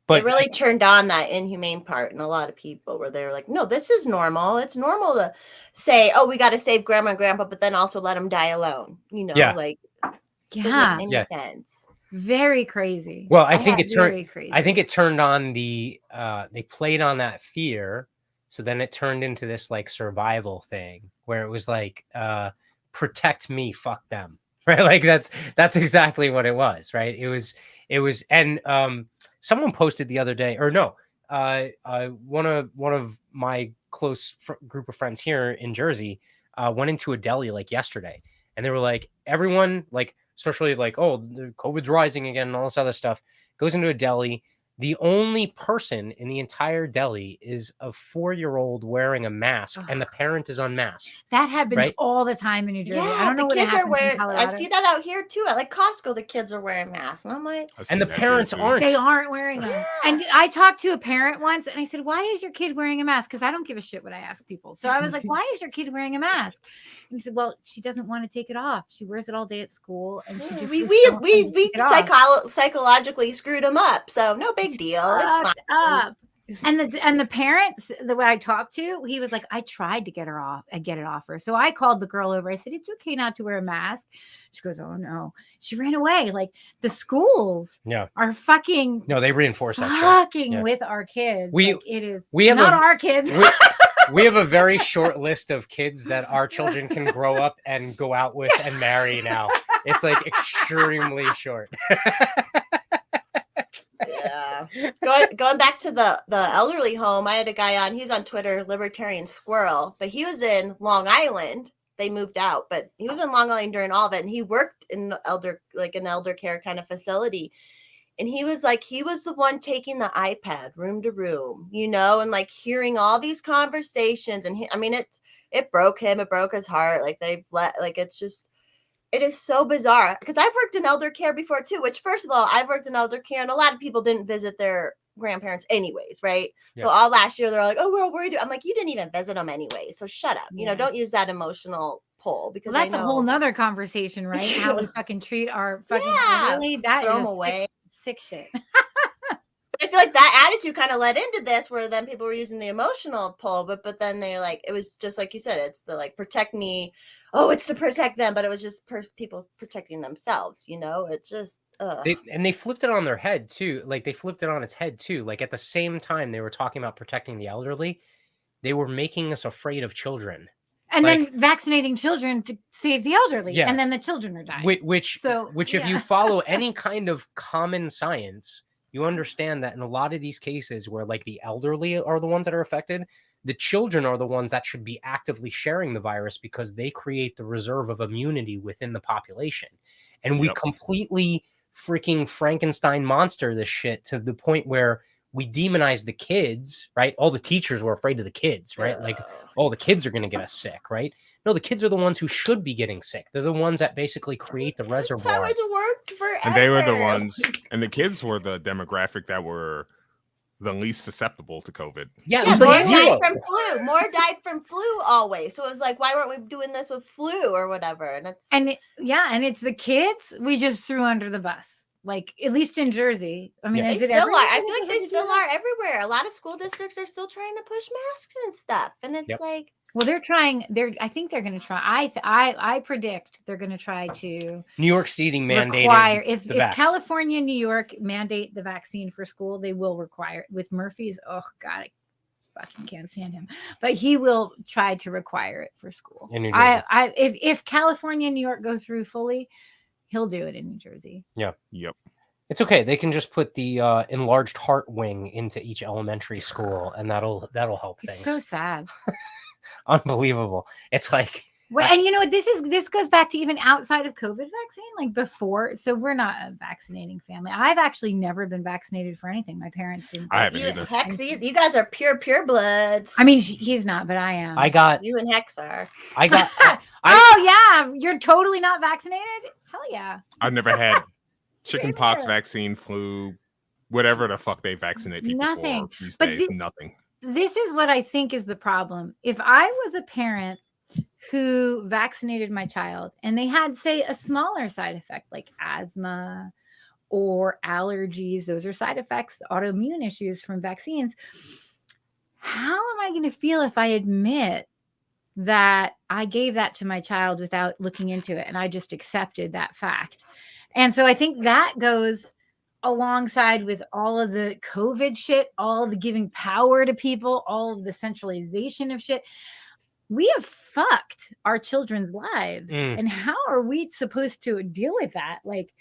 But it really turned on that inhumane part in a lot of people, where they were like, no, this is normal. It's normal to say, oh, we got to save grandma and grandpa, but then also let them die alone. Doesn't make any sense. Very crazy. Well, I think it turned on they played on that fear. So then it turned into this like survival thing where it was like, protect me, fuck them. Right. Like that's exactly what it was. Right. It was. And, someone posted the other day, or no, one of my close group of friends here in Jersey went into a deli like yesterday, and they were like, everyone, like, especially like, oh, the COVID's rising again and all this other stuff, goes into a deli. The only person in the entire deli is a 4-year-old wearing a mask, and the parent is unmasked. That happens all the time in New Jersey. Yeah, I don't know what kids are wearing. Colorado. I've seen that out here too. At like Costco, the kids are wearing masks, and I'm like, and the parents aren't. They aren't wearing them. Yeah. And I talked to a parent once, and I said, "Why is your kid wearing a mask?" Because I don't give a shit what I ask people. So I was like, "Why is your kid wearing a mask?" And he said, "Well, she doesn't want to take it off. She wears it all day at school, and she just we psychologically screwed them up. So no big deal. It's fine." Up. And the parents, the way I talked to, he was like, I tried to get her off and get it off her. So I called the girl over. I said, it's okay not to wear a mask. She goes, oh no. She ran away. Like, the schools are fucking they reinforce that fucking with our kids. We have our kids. We have a very short list of kids that our children can grow up and go out with and marry now. It's like extremely short. Yeah. Going back to the elderly home, I had a guy on, he's on Twitter, Libertarian Squirrel, but he was in Long Island. They moved out, but he was in Long Island during all of it, and he worked in an elder care kind of facility. And he was the one taking the iPad room to room, and like hearing all these conversations. And it broke him. It broke his heart. It is so bizarre, because I've worked in elder care before too, which, first of all, I've worked in elder care, and a lot of people didn't visit their grandparents anyways, right? Yeah. So all last year they're like, oh, we're worried. I'm like, you didn't even visit them anyway, so shut up. Don't use that emotional pull, because that's a whole nother conversation, right? How we fucking treat our fucking elderly. That throw is them away. Sick shit. I feel like that attitude kind of led into this, where then people were using the emotional pull, but then they like, it was just like you said, it's the like protect me. Oh, it's to protect them, but it was just people protecting themselves. It's just. They flipped it on their head too. Like they flipped it on its head too. Like at the same time they were talking about protecting the elderly, they were making us afraid of children. And then vaccinating children to save the elderly, and then the children are dying. Which if you follow any kind of common science, you understand that in a lot of these cases where like the elderly are the ones that are affected, the children are the ones that should be actively sharing the virus because they create the reserve of immunity within the population. And we completely freaking Frankenstein monster this shit to the point where we demonize the kids, right? All the teachers were afraid of the kids, right? Like, oh, the kids are going to get us sick, right? No, the kids are the ones who should be getting sick. They're the ones that basically create the reservoir. That's how it's worked forever. And they were the ones, and the kids were the demographic that were the least susceptible to COVID. Yeah, more died from flu. More died from flu always. So it was like, why weren't we doing this with flu or whatever? And it's the kids we just threw under the bus. Like at least in Jersey. I mean, they still are. I feel like they still are everywhere. A lot of school districts are still trying to push masks and stuff, and it's like. Well, they're trying. I think they're going to try. I predict they're going to try to. New York City mandated require if California and New York mandate the vaccine for school, they will require it. With Murphy's. Oh God, I fucking can't stand him. But he will try to require it for school. In New Jersey. If California and New York go through fully, he'll do it in New Jersey. Yeah. Yep. It's okay. They can just put the enlarged heart wing into each elementary school, and that'll help things. It's so sad. Unbelievable. It's like, well, and you know what? This goes back to even outside of COVID vaccine, like before. So we're not a vaccinating family. I've actually never been vaccinated for anything. My parents didn't. I haven't either. Hex, you guys are pure bloods. I mean, he's not, but I am. You and Hex are. Oh yeah, you're totally not vaccinated. Hell yeah. I've never had chickenpox vaccine, flu, whatever the fuck they vaccinate people for these days. Nothing. This is what I think is the problem. If I was a parent who vaccinated my child and they had, say, a smaller side effect like asthma or allergies, those are side effects, autoimmune issues from vaccines, how am I going to feel if I admit that I gave that to my child without looking into it and I just accepted that fact? And so I think that goes alongside with all of the COVID shit, all the giving power to people, all of the centralization of shit. We have fucked our children's lives. And how are we supposed to deal with that? Like,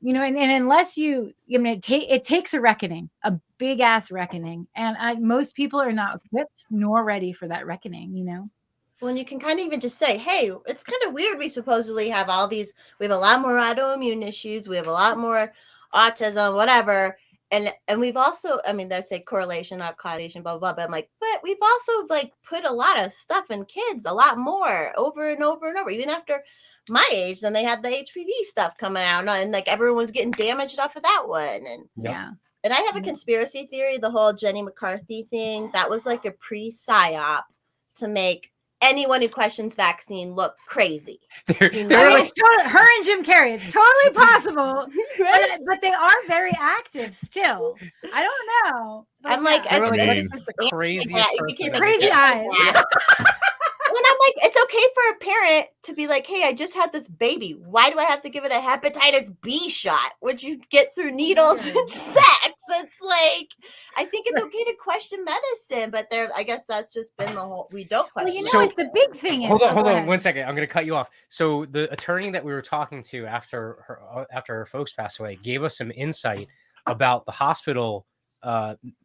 and unless it takes a reckoning, a big ass reckoning. And most people are not equipped nor ready for that reckoning, Well, and you can kind of even just say, hey, it's kind of weird. We supposedly have we have a lot more autoimmune issues. We have a lot more autism, whatever. And we've also, there's a correlation, not causation, blah, blah, blah. But I'm like, but we've also put a lot of stuff in kids, a lot more over and over and over, even after my age. Then they had the HPV stuff coming out and everyone was getting damaged off of that one. And and I have a conspiracy theory, the whole Jenny McCarthy thing, that was like a pre-psyop to make anyone who questions vaccine look crazy. Her and Jim Carrey, it's totally possible, but they are very active still. I don't know. I'm like, crazy eyes. When I'm like, it's okay for a parent to be like, hey, I just had this baby. Why do I have to give it a hepatitis B shot, which you get through needles and sex? It's like, I think it's okay to question medicine, but I guess that's just been the whole, we don't question. Well, it's the big thing. Hold on 1 second. I'm going to cut you off. So the attorney that we were talking to after her folks passed away gave us some insight about the hospital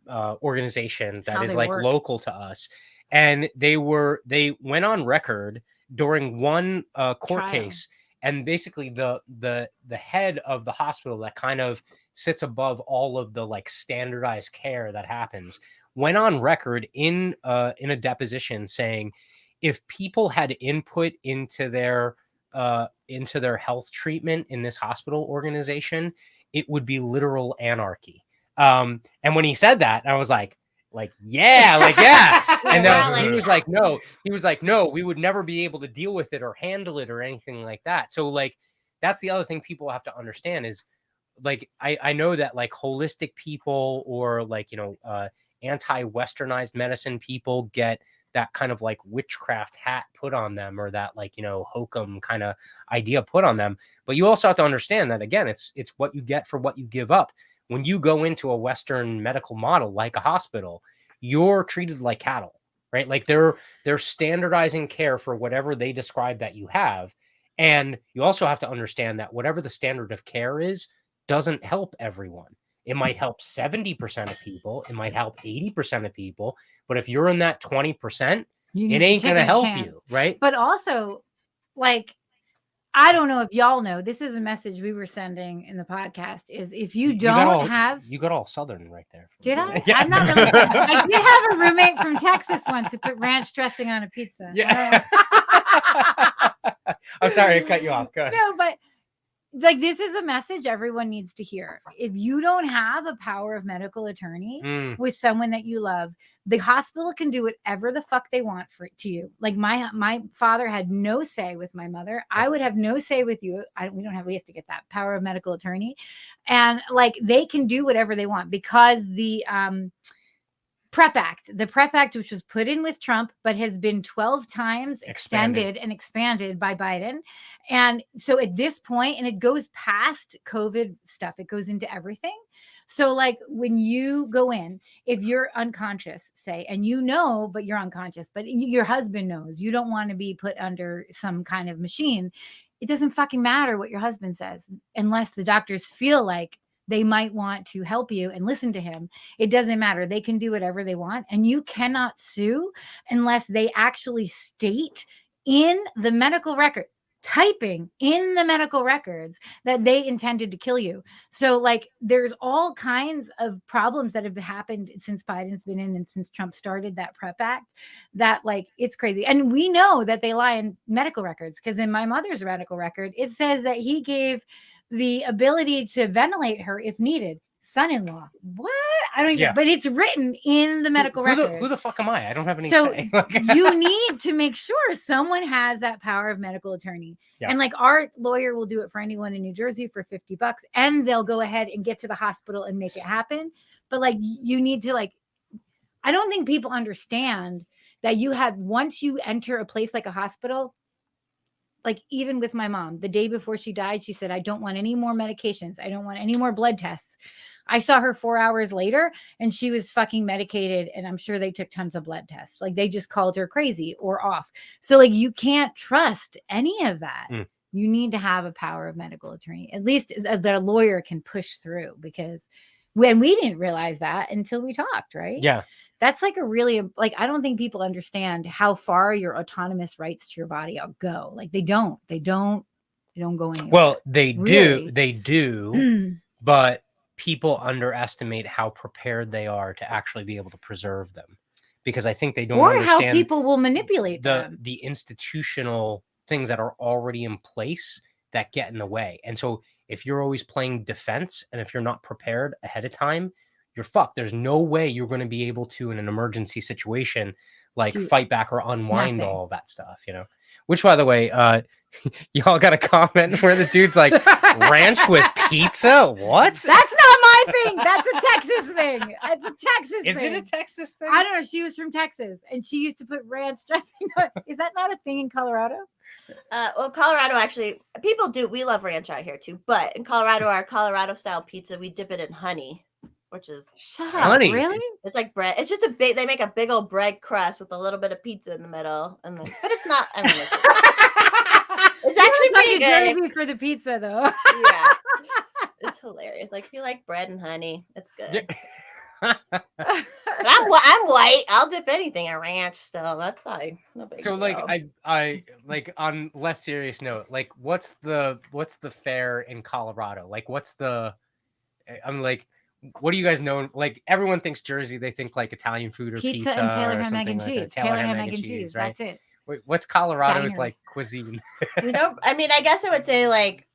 organization that is local to us. And they went on record during one court case, and basically the head of the hospital that kind of sits above all of the standardized care that happens went on record in a deposition saying if people had input into their health treatment in this hospital organization, it would be literal anarchy. And when he said that, I was like, yeah. And then he was like, no, we would never be able to deal with it or handle it or anything like that. So that's the other thing people have to understand is like I know that like holistic people or like, you know, anti-westernized medicine people get that kind of like witchcraft hat put on them, or that like, you know, hokum kind of idea put on them. But you also have to understand that, again, it's what you get for what you give up. When you go into a Western medical model like a hospital, you're treated like cattle, right? Like they're standardizing care for whatever they describe that you have. And you also have to understand that whatever the standard of care is doesn't help everyone. It might help 70% of people, it might help 80% of people, but if you're in that 20%, You it ain't take gonna a help chance. you, right? But also, like, I don't know if y'all know, this is a message we were sending in the podcast, is if you you got all Southern right there. Did I? Yeah. I'm not really. I did have a roommate from Texas once who put ranch dressing on a pizza. Yeah. I'm sorry to cut you off. Go ahead. No, but like, this is a message everyone needs to hear. If you don't have a power of medical attorney with someone that you love, the hospital can do whatever the fuck they want to you. Like my father had no say with my mother. I would have no say with you. We have to get that power of medical attorney, and like they can do whatever they want because the PrEP Act, which was put in with Trump, but has been 12 times extended and expanded by Biden. And so at this point, and it goes past COVID stuff, it goes into everything. So like when you go in, if you're unconscious, say, and you know, but you're unconscious, but your husband knows you don't want to be put under some kind of machine, it doesn't fucking matter what your husband says, unless the doctors feel like they might want to help you and listen to him. It doesn't matter. They can do whatever they want. And you cannot sue unless they actually state in the medical record, typing in the medical records, that they intended to kill you. So like there's all kinds of problems that have happened since Biden's been in and since Trump started that PrEP Act, that like it's crazy. And we know that they lie in medical records, because in my mother's medical record, it says that he gave the ability to ventilate her if needed. Son-in-law. What? I don't even, but it's written in the medical record. Who the fuck am I? I don't have any so say. You need to make sure someone has that power of medical attorney. Yeah. And like our lawyer will do it for anyone in New Jersey for $50, and they'll go ahead and get to the hospital and make it happen. But like you need to like, I don't think people understand that you have, once you enter a place like a hospital, like even with my mom, the day before she died, she said, I don't want any more medications. I don't want any more blood tests. I saw her 4 hours later and she was fucking medicated. And I'm sure they took tons of blood tests. Like they just called her crazy or off. So like, you can't trust any of that. You need to have a power of medical attorney, at least that a lawyer can push through, because when we didn't realize that until we talked, right? Yeah. That's like a really, like, I don't think people understand how far your autonomous rights to your body go. Like they don't go anywhere. Well, they do, but people underestimate how prepared they are to actually be able to preserve them, because I think they don't understand how people will manipulate them. The institutional things that are already in place that get in the way. And so if you're always playing defense, and if you're not prepared ahead of time, you're fucked. There's no way you're going to be able to, in an emergency situation, like fight back or unwind all that stuff, you know? Which, by the way, y'all got a comment where the dude's like, ranch with pizza? What? That's not my thing. That's a Texas thing. It's a Texas thing. Is it a Texas thing? I don't know. She was from Texas and she used to put ranch dressing on. Is that not a thing in Colorado? Well, Colorado, actually, people do. We love ranch out here too. But in Colorado, our Colorado style pizza, we dip it in honey, which is honey. Really? It's like bread. It's just they make a big old bread crust with a little bit of pizza in the middle, and then, but it's not. I mean, it's actually pretty good. Gravy for the pizza, though. Yeah, it's hilarious. Like if you like bread and honey, it's good. But I'm white. I'll dip anything in ranch. Still, that's like no big so. deal. Like I like, on less serious note, like what's the fare in Colorado? Like what's the? I'm like, what do you guys know? Like everyone thinks Jersey, they think like Italian food or pizza and Taylor or ham, egg, and something cheese. Like Taylor ham, egg, and cheese. Right? That's it. Wait, what's Colorado's Diners. like cuisine? You know, I mean, I guess I would say like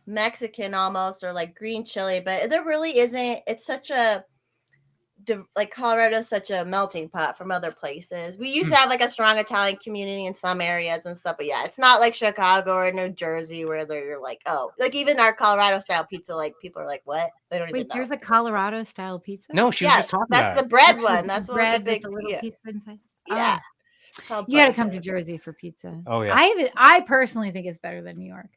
Mexican almost, or like green chili, but there really isn't. It's such a like Colorado's such a melting pot from other places. We used to have like a strong Italian community in some areas and stuff, but yeah, it's not like Chicago or New Jersey where they're like, oh, like even our Colorado style pizza, like people are like, what? They don't even Wait, know. there's a Colorado style pizza? No, she was just talking that's about the it. bread That's one. the That's what bread the big with the little pizza inside. yeah. Oh, you got to come to Jersey for pizza. Oh yeah. I personally think it's better than New York.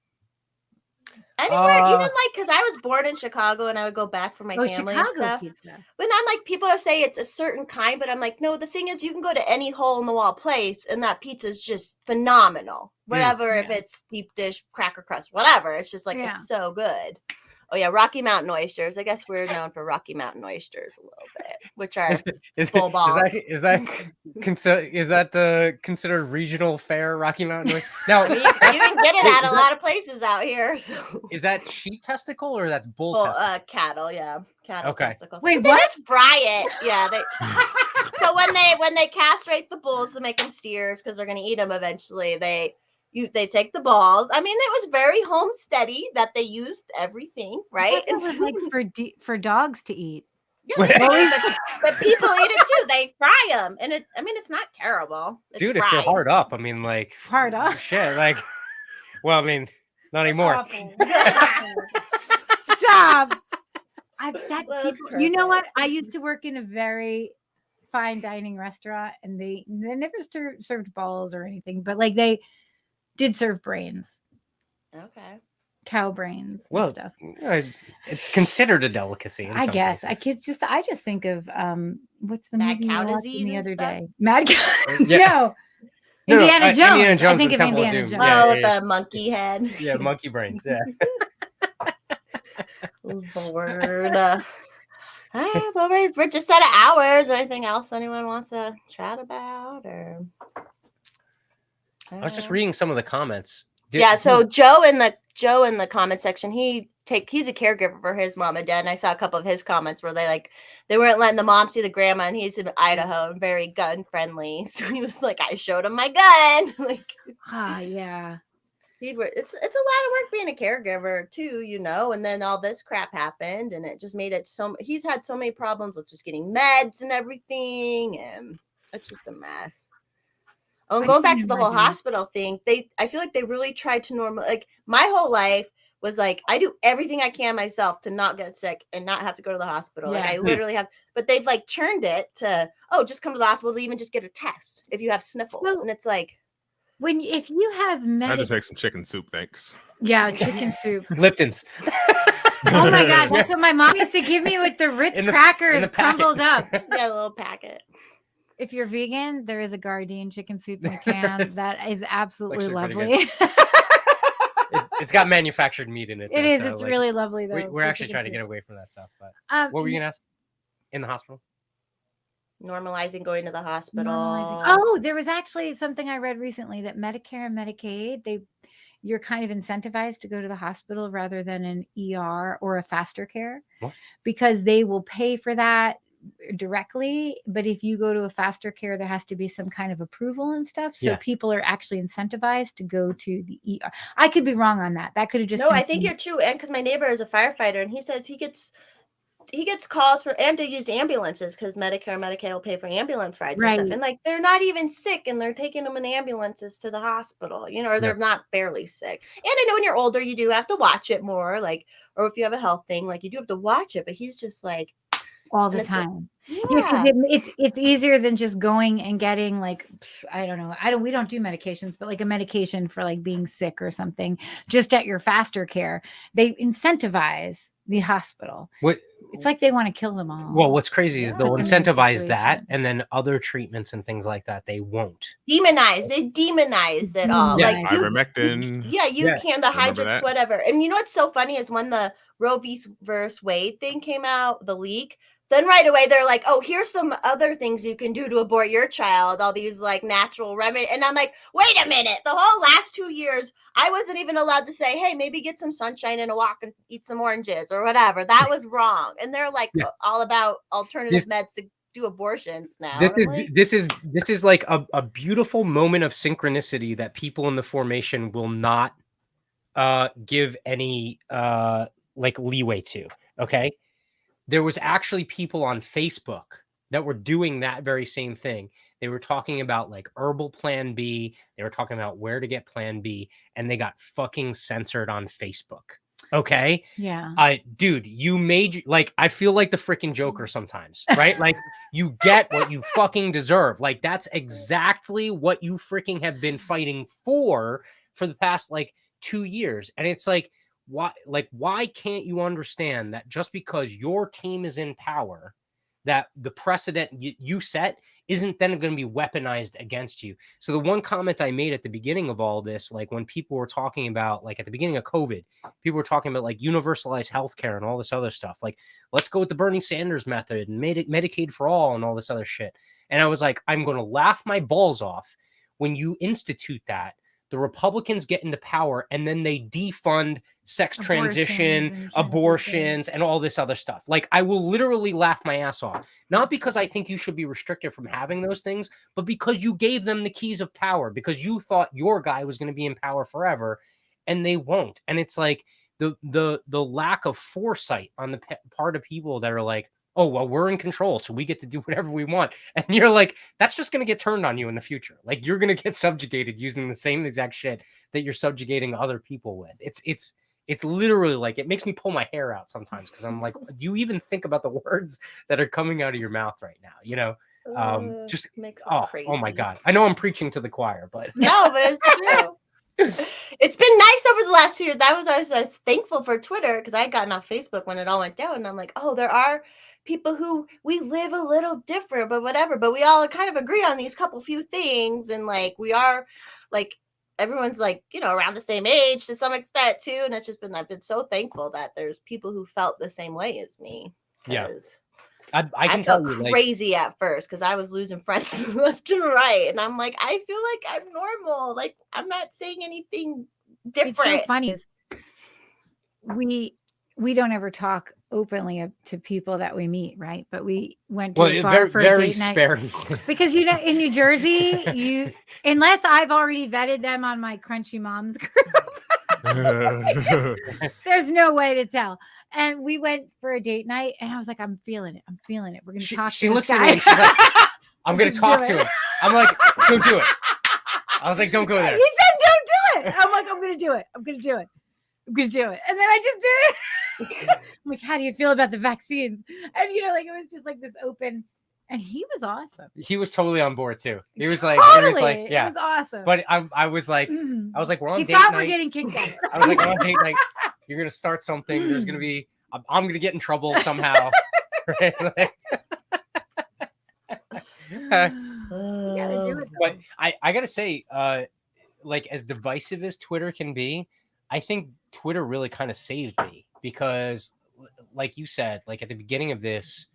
Anywhere, even like because I was born in Chicago and I would go back for my family Chicago and stuff. pizza. But I'm like, people are saying it's a certain kind, but I'm like, no, the thing is, you can go to any hole in the wall place and that pizza is just phenomenal. Whatever, if it's deep dish, cracker crust, whatever. It's just like, it's so good. Oh, yeah, Rocky Mountain oysters. I guess we're known for Rocky Mountain oysters a little bit, which are full balls. Is that considered regional fare Rocky Mountain? Now, I mean, you can get it at a lot of places out here. So. Is that sheep testicle or that's bull testicle? Cattle, yeah. Cattle testicles. Wait, but what? They just fry it. Yeah. So when they castrate the bulls to make them steers, because they're going to eat them eventually, they take the balls. I mean, it was very homesteady that they used everything, right? It was like for dogs to eat. Yeah, but people eat it too. They fry them, and it's not terrible. It's Dude, fried. if you're hard up, I mean, like hard up, shit, like, well, I mean, not anymore. Stop. You know what? I used to work in a very fine dining restaurant, and they never served balls or anything, but like they did serve brains. Okay. Cow brains and stuff. It's considered a delicacy. I guess. I just think of what's the Mad movie Cow we watched Disease the other stuff? day? Mad Cow. Yeah. No. Indiana Jones. Indiana Jones. I think of Temple Indiana Doom. Jones. Yeah, with the monkey head. Yeah, monkey brains. Yeah. Lord. All right, well, we're just out of hours. Or anything else anyone wants to chat about? Or I was just reading some of the comments. So Joe in the comment section, he's a caregiver for his mom and dad, and I saw a couple of his comments where they weren't letting the mom see the grandma, and he's in Idaho and very gun friendly, so he was like, I showed him my gun. Yeah. It's a lot of work being a caregiver too, and then all this crap happened, and it just made it he's had so many problems with just getting meds and everything, and it's just a mess. Oh, and going back to the whole hospital thing, I feel like they really tried to like my whole life was like, I do everything I can myself to not get sick and not have to go to the hospital. Yeah. Like I literally have, but they've like turned it to, just come to the hospital to even just get a test if you have sniffles. And it's like, if you have I just make some chicken soup, thanks. Yeah, chicken soup. Lipton's. Oh my God, that's what my mom used to give me with the Ritz crackers crumbled up. Yeah, a little packet. If you're vegan, there is a Gardein chicken soup in a can. That is absolutely lovely. It's got manufactured meat in it. It is. It's really lovely, though. We're actually trying to get away from that stuff. But what were you going to ask? In the hospital? Normalizing going to the hospital. Oh, there was actually something I read recently that Medicare and Medicaid, you're kind of incentivized to go to the hospital rather than an ER or a faster care. What? Because they will pay for that directly, but if you go to a faster care, there has to be some kind of approval and stuff, so people are actually incentivized to go to the ER. I could be wrong on that. That could have just I think you're true. And because my neighbor is a firefighter, and he says he gets calls for and to use ambulances because Medicare and Medicaid will pay for ambulance rides and stuff, and like they're not even sick and they're taking them in ambulances to the hospital, or they're not barely sick. And I know when you're older you do have to watch it more, like, or if you have a health thing, like you do have to watch it, but he's just like all the time. Because it's easier than just going and getting like, I don't know. We don't do medications, but like a medication for like being sick or something just at your faster care. They incentivize the hospital. It's like they want to kill them all. Well, what's crazy is they'll incentivize that, and then other treatments and things like that, they won't. They demonize it all. Yeah. Like ivermectin. You can, the Hydrox, whatever. And what's so funny is when the Roe v. Wade thing came out, the leak, then right away they're like, oh, here's some other things you can do to abort your child, all these like natural remedies. And I'm like, wait a minute, the whole last 2 years I wasn't even allowed to say, hey, maybe get some sunshine and a walk and eat some oranges or whatever. That was wrong. And they're like all about alternative meds to do abortions now. This is like a beautiful moment of synchronicity that people in the formation will not give any like leeway to. Okay. There was actually people on Facebook that were doing that very same thing. They were talking about like herbal plan B. They were talking about where to get plan B, and they got fucking censored on Facebook. Okay. Yeah. Dude, you made like, I feel like the freaking Joker sometimes, right? Like you get what you fucking deserve. Like that's exactly what you freaking have been fighting for the past like 2 years. And it's like, why can't you understand that just because your team is in power, that the precedent you set isn't then going to be weaponized against you? So the one comment I made at the beginning of all this, like when people were talking about, like at the beginning of COVID, people were talking about like universalized healthcare and all this other stuff. Like, let's go with the Bernie Sanders method and Medicaid for all and all this other shit. And I was like, I'm going to laugh my balls off when you institute that. The Republicans get into power and then they defund sex abortions and all this other stuff. Like, I will literally laugh my ass off. Not because I think you should be restricted from having those things, but because you gave them the keys of power, because you thought your guy was going to be in power forever, and they won't. And it's like the lack of foresight on the part of people that are like, oh, well, we're in control, so we get to do whatever we want. And you're like, that's just going to get turned on you in the future. Like, you're going to get subjugated using the same exact shit that you're subjugating other people with. It's literally like, it makes me pull my hair out sometimes, because I'm like, do you even think about the words that are coming out of your mouth right now? You know, just makes oh my God. I know I'm preaching to the choir, but no, but it's true. It's been nice over the last 2 years. I was thankful for Twitter, because I had gotten off Facebook when it all went down, and I'm like, oh, there are people who we live a little different, but whatever. But we all kind of agree on these few things, and like we are like everyone's like, you know, around the same age to some extent too. And it's just been, I've been so thankful that there's people who felt the same way as me. Yeah. I can felt tell you, crazy at first, because I was losing friends left and right, and I'm like, I feel like I'm normal. Like, I'm not saying anything different. It's so funny. We don't ever talk openly to people that we meet, right? But we went to a bar for a date night because, you know, in New Jersey, unless I've already vetted them on my Crunchy Moms group, there's no way to tell. And we went for a date night, and I was like, I'm feeling it. We're going to talk to She this looks guy. at me and she's like, I'm going to talk to him. I'm like, don't do it. I was like, don't go there. He said, don't do it. I'm like, I'm going to do it. And then I just did it. I'm like, how do you feel about the vaccines? And, you know, like, it was just like this open, and he was awesome. He was totally on board too. He was totally. like, yeah, it was awesome. But I was like, we're on he date thought night. we're getting kicked out. I was like, we're on date night. You're going to start something. There's going to be, I'm going to get in trouble somehow. Right? Like, but I gotta say, like, as divisive as Twitter can be, I think Twitter really kind of saved me, because like you said, like at the beginning of this,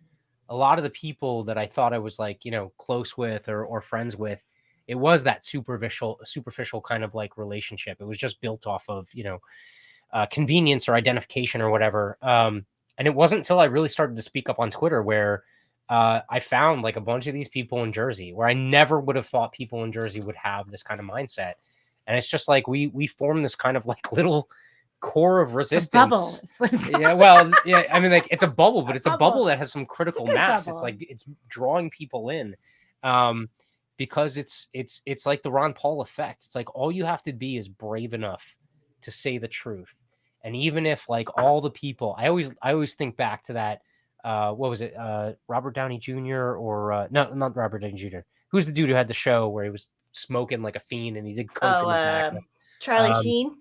a lot of the people that I thought I was like, you know, close with or friends with, it was that superficial kind of like relationship. It was just built off of, you know, convenience or identification or whatever. And it wasn't until I really started to speak up on Twitter where I found like a bunch of these people in Jersey, where I never would have thought people in Jersey would have this kind of mindset. And it's just like we formed this kind of like little core of resistance. A bubble. Yeah, well, yeah, I mean, like, it's a bubble, but it's a bubble that has some critical mass. Bubble. It's like it's drawing people in, because it's like the Ron Paul effect. It's like all you have to be is brave enough to say the truth. And even if like all the people, I always think back to that. What was it? Robert Downey Jr. or no, not Robert Downey Jr. Who's the dude who had the show where he was smoking like a fiend and he did coke in the back? Charlie Sheen.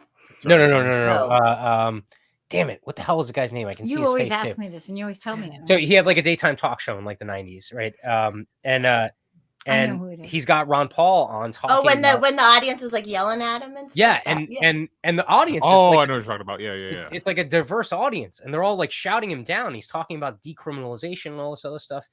No. Damn it! What the hell was the guy's name? I can see his face too. You always ask me this, and you always tell me it. So he had like a daytime talk show in like the 90s, right? And he's got Ron Paul on talking. Oh, when the audience was like yelling at him and stuff. Yeah, and the audience. Oh, like, I know what you're talking about. Yeah. It's like a diverse audience, and they're all like shouting him down. He's talking about decriminalization and all this other stuff,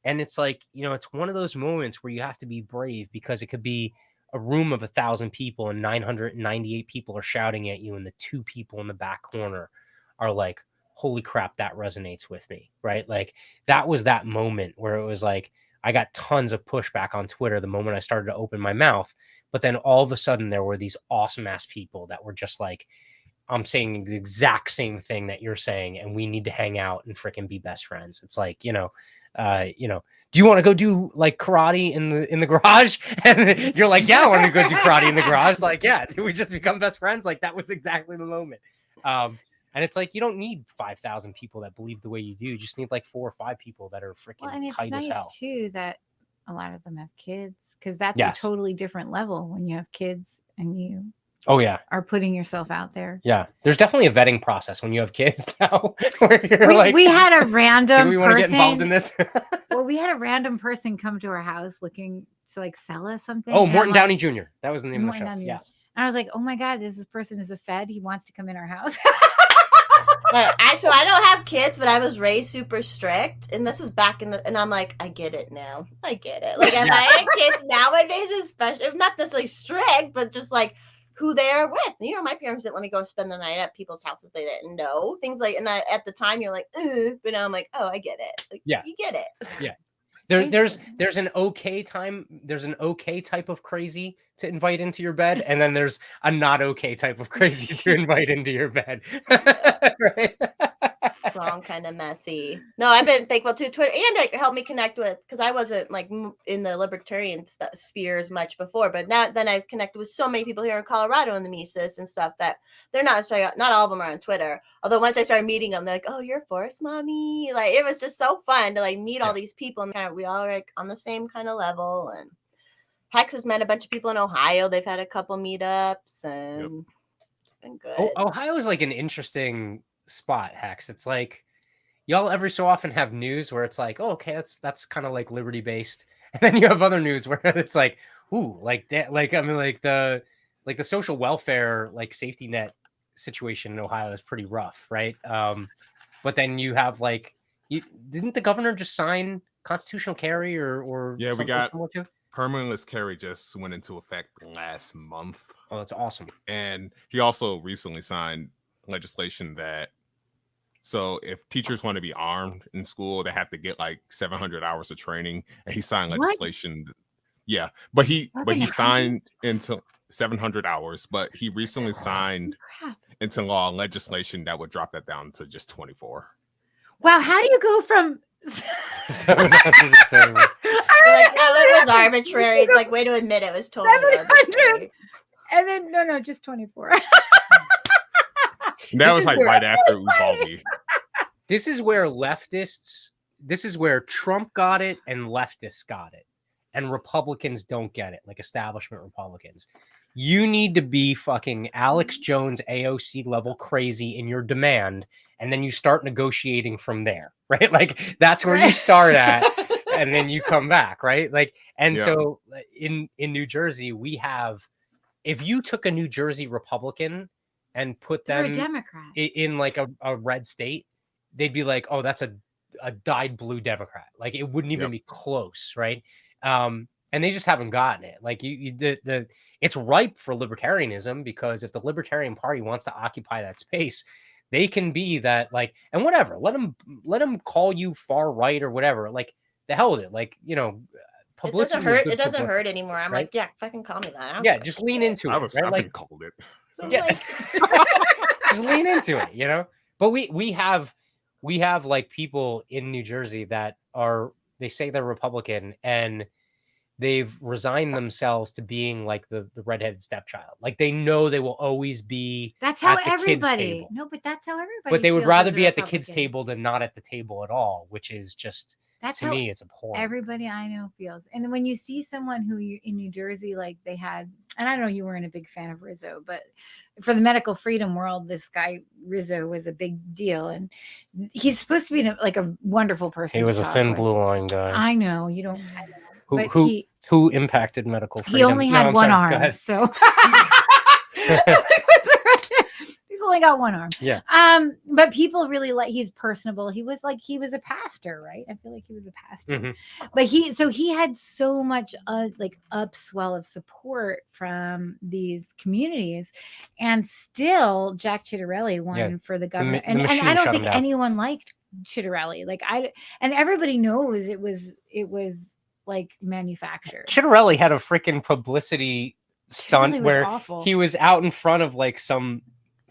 and it's like, you know, it's one of those moments where you have to be brave, because it could be a room of 1,000 people and 998 people are shouting at you, and the 2 people in the back corner are like, holy crap, that resonates with me, right? Like, that was that moment where it was like, I got tons of pushback on Twitter the moment I started to open my mouth, but then all of a sudden there were these awesome ass people that were just like, I'm saying the exact same thing that you're saying, and we need to hang out and freaking be best friends. It's like, do you want to go do like karate in the garage? And you're like, yeah, I want to go do karate in the garage. Like, yeah, did we just become best friends? Like, that was exactly the moment. And it's like, you don't need 5,000 people that believe the way you do. You just need like 4 or 5 people that are freaking Well, and it's tight as nice hell. too that a lot of them have kids, because that's Yes. a totally different level when you have kids and you Oh yeah. are putting yourself out there. Yeah. There's definitely a vetting process when you have kids now. Where you're We had a do random we want to get involved in person. this? Well, we had a random person come to our house looking to like sell us something. Oh, and I'm Morton like- Downey Jr. That was the name Morton of the show. Downey Jr. Yes. And I was like, oh my God, this person is a Fed. He wants to come in our house. So I don't have kids, but I was raised super strict, and this was back and I'm like, I get it now. I get it. Like, if I had kids nowadays, especially if not necessarily strict, but just like who they're with. My parents didn't let me go spend the night at people's houses they didn't know, things like. And at the time, you're like, but now I'm like, oh, I get it. Like, Yeah. you get it. Yeah. There's an okay time. There's an okay type of crazy to invite into your bed, and then there's a not okay type of crazy to invite into your bed. Right? Wrong, kind of messy. No, I've been thankful to Twitter, and it helped me connect with, because I wasn't like in the libertarian sphere as much before, but then I've connected with so many people here in Colorado in the Mises and stuff that they're not all of them are on Twitter. Although once I started meeting them, they're like, "Oh, you're Forest Mommy!" Like, it was just so fun to like meet all these people, and kind of we all are like on the same kind of level. And Hex has met a bunch of people in Ohio. They've had a couple meetups, and it's been good. Ohio is like an interesting spot, Hex. It's like y'all every so often have news where it's like, oh, okay, that's kind of like liberty based, and then you have other news where it's like, ooh, like that, like I mean, like the social welfare like safety net situation in Ohio is pretty rough, right? But then you have like, didn't the governor just sign constitutional carry or Yeah, we something got similar to? permanentless carry just went into effect last month, Oh, that's awesome. and he also recently signed legislation that. So if teachers want to be armed in school, they have to get like 700 hours of training. And he signed What? legislation. Yeah, but he Seven signed into 700 hours. But he recently signed Crap. into law legislation that would drop that down to just 24. Wow, how do you go from 700. Like, it was arbitrary. It's like, way to admit it was totally 700. arbitrary. And then no, just 24. And that This was is like where- right after Uvalde. This is where Trump got it and leftists got it, and Republicans don't get it, like establishment Republicans. You need to be fucking Alex Jones AOC level crazy in your demand, and then you start negotiating from there, right? Like that's where you start at, and then you come back, right? Like, and Yeah. so in New Jersey, we have, if you took a New Jersey Republican and put They're a them Democrat. in like a red state, they'd be like, oh, that's a dyed blue Democrat. Like it wouldn't even Yep. be close, right? And they just haven't gotten it. Like it's ripe for libertarianism, because if the Libertarian Party wants to occupy that space, they can be that, like, and whatever. Let them call you far right or whatever. Like the hell with it. Like, It publicity. doesn't is hurt. good It doesn't publicity, hurt anymore. I'm right? like, yeah, fucking call me that. I don't Yeah, give a just lean shit. into I've it, right? Like, called it. So, Yeah. like, just lean into it, But we have like people in New Jersey that they say they're Republican, and they've resigned themselves to being like the redheaded stepchild. Like they know they will always be That's how at the kids' everybody. table. No, but that's how everybody. But they would feels rather as a be at the kids' Republican. table than not at the table at all, which is just, That's to how me, it's abhorrent. everybody I know feels. And then when you see someone who in New Jersey, like they had, and I know you weren't a big fan of Rizzo, but for the medical freedom world, this guy Rizzo was a big deal, and he's supposed to be like a wonderful person. He was to a talk thin with. blue line guy I know you don't. I know, but who impacted medical freedom. he only No, had I'm one sorry, go arm, ahead. so he's only got one arm. Yeah. But people really he's personable. He was a pastor, right? I feel like he was a pastor. Mhm. But he had so much like upswell of support from these communities, and still Jack Ciattarelli won for the governor. the And machine I don't shut him think down. anyone liked Ciattarelli. Like and everybody knows it was like manufactured. Ciattarelli had a freaking publicity stunt Ciattarelli was where awful. he was out in front of like some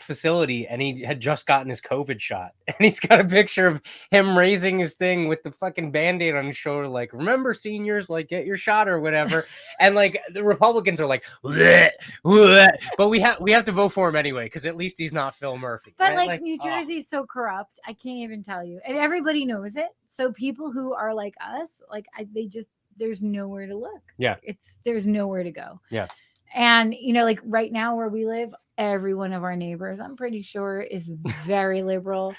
facility, and he had just gotten his COVID shot, and he's got a picture of him raising his thing with the fucking Band-Aid on his shoulder, like, remember seniors, like, get your shot or whatever. And like the Republicans are like, bleh, bleh. But we have to vote for him anyway, because at least he's not Phil Murphy. But right? like New Jersey's so corrupt, I can't even tell you, and everybody knows it. So people who are like us, like there's nowhere to look. Yeah, there's nowhere to go. Yeah, and like right now where we live, every one of our neighbors, I'm pretty sure, is very liberal,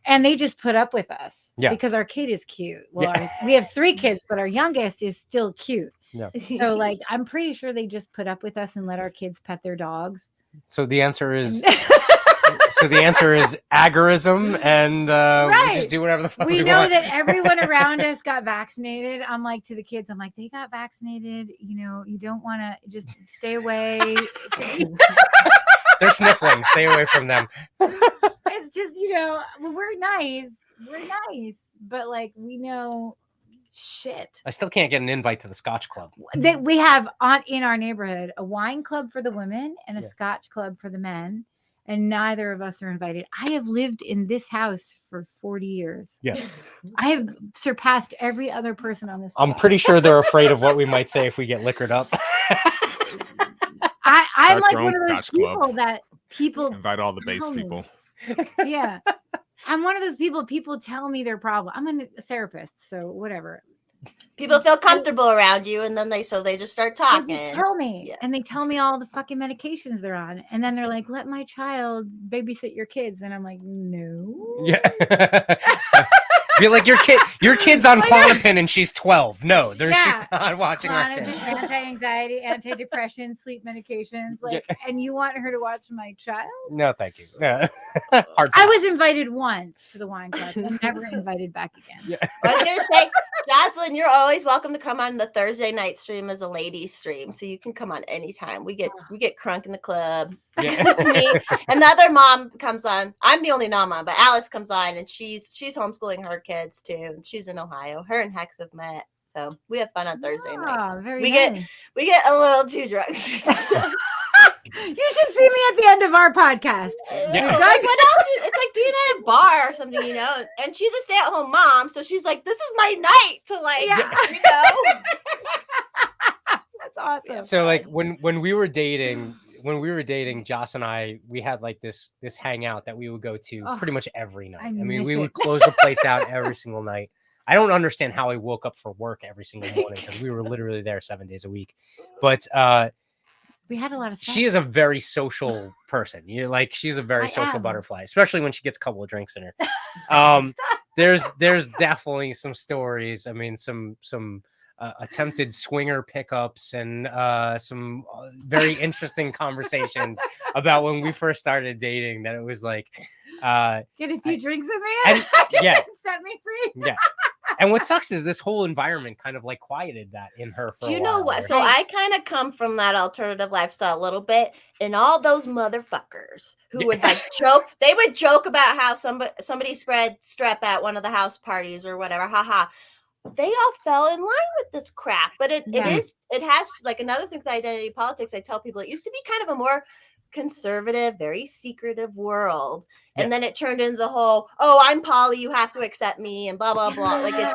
and they just put up with us because our kid is cute. Well, we have 3 kids, but our youngest is still cute. Yeah. So like, I'm pretty sure they just put up with us and let our kids pet their dogs. So the answer is agorism, and we just do whatever the fuck we know want. that everyone around us got vaccinated. I'm like, to the kids, I'm like, they got vaccinated. You don't want to, just stay away. They're sniffling. Stay away from them. It's just, we're nice. But like, we know shit. I still can't get an invite to the Scotch Club. That we have in our neighborhood a wine club for the women and a Scotch club for the men. And neither of us are invited. I have lived in this house for 40 years. Yeah. I have surpassed every other person on this. I'm pretty sure they're afraid of what we might say if we get liquored up. I'm like one of those people that people invite all the base people. Yeah. I'm one of those people tell me their problem. I'm a therapist, so whatever. People feel comfortable around you, and then they just start talking. They tell me, and they tell me all the fucking medications they're on, and then they're like, "Let my child babysit your kids," and I'm like, "No." Yeah. Be like, your kid's on Klonopin and she's 12. No, she's not watching our kid. Anti-anxiety, antidepressant, sleep medications, and you want her to watch my child? No, thank you. Yeah. I was invited once to the wine club and never invited back again. Yeah. I was gonna say, Jocelyn, you're always welcome to come on the Thursday night stream as a ladies stream, so you can come on anytime. We get crunk in the club. Yeah. It's me, and the other mom comes on. I'm the only non-mom, but Alice comes on, and she's homeschooling her kids too, and she's in Ohio. Her and Hex have met, so we have fun on Thursday nights. We get a little too drunk. You should see me at the end of our podcast. Yeah. Like, what else? It's like being at a bar or something, And she's a stay-at-home mom, so she's like, "This is my night to That's awesome. So like when we were dating, Joss and I, we had like this hangout that we would go to pretty much every night. I mean, we would close the place out every single night. I don't understand how I woke up for work every single morning, because we were literally there 7 days a week. But we had a lot of sex. She is a very social person. She's a very social butterfly, especially when she gets a couple of drinks in her. There's definitely some stories. I mean, some attempted swinger pickups and some very interesting conversations about when we first started dating, that it was like get a few drinks in me and set me free. Yeah. And what sucks is this whole environment kind of like quieted that in her for you know what? So I kind of come from that alternative lifestyle a little bit, and all those motherfuckers who would joke, they would joke about how somebody spread strep at one of the house parties or whatever. Haha. They all fell in line with this crap, but it has like another thing with identity politics. I tell people it used to be kind of a more conservative, very secretive world, and then it turned into the whole, "Oh, I'm poly, you have to accept me," and blah blah blah. Like it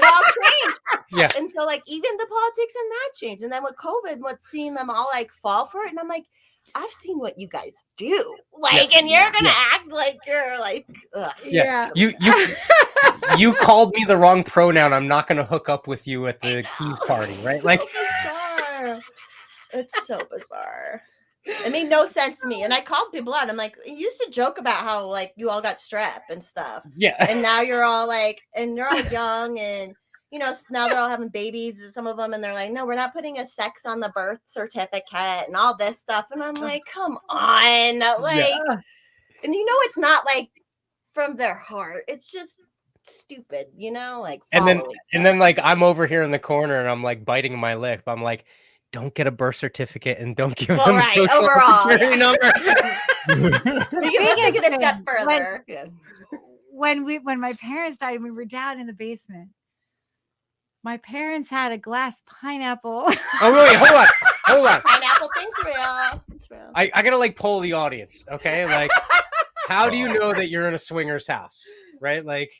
all changed. Yeah. And so like even the politics in that changed, and then with COVID, seeing them all like fall for it, and I'm like, I've seen what you guys do, and you're gonna act like you're like, ugh. Yeah. You called me the wrong pronoun. I'm not gonna hook up with you at the Keys party, right? Bizarre. It's so bizarre. It made no sense to me, and I called people out. I'm like, you used to joke about how like you all got strep and stuff, and now you're all like, and you're all young, and now they're all having babies, some of them, and they're like, no, we're not putting a sex on the birth certificate and all this stuff, and I'm like, come on, and it's not like from their heart, it's just stupid, and then like I'm over here in the corner and I'm like biting my lip. I'm like, don't get a birth certificate and don't give them a social security number. You can take it a step further. When my parents died and we were down in the basement, my parents had a glass pineapple. Oh wait, hold on. Pineapple thing's real. bro. I gotta like poll the audience, okay? Like, how do you know that you're in a swinger's house, right? Like,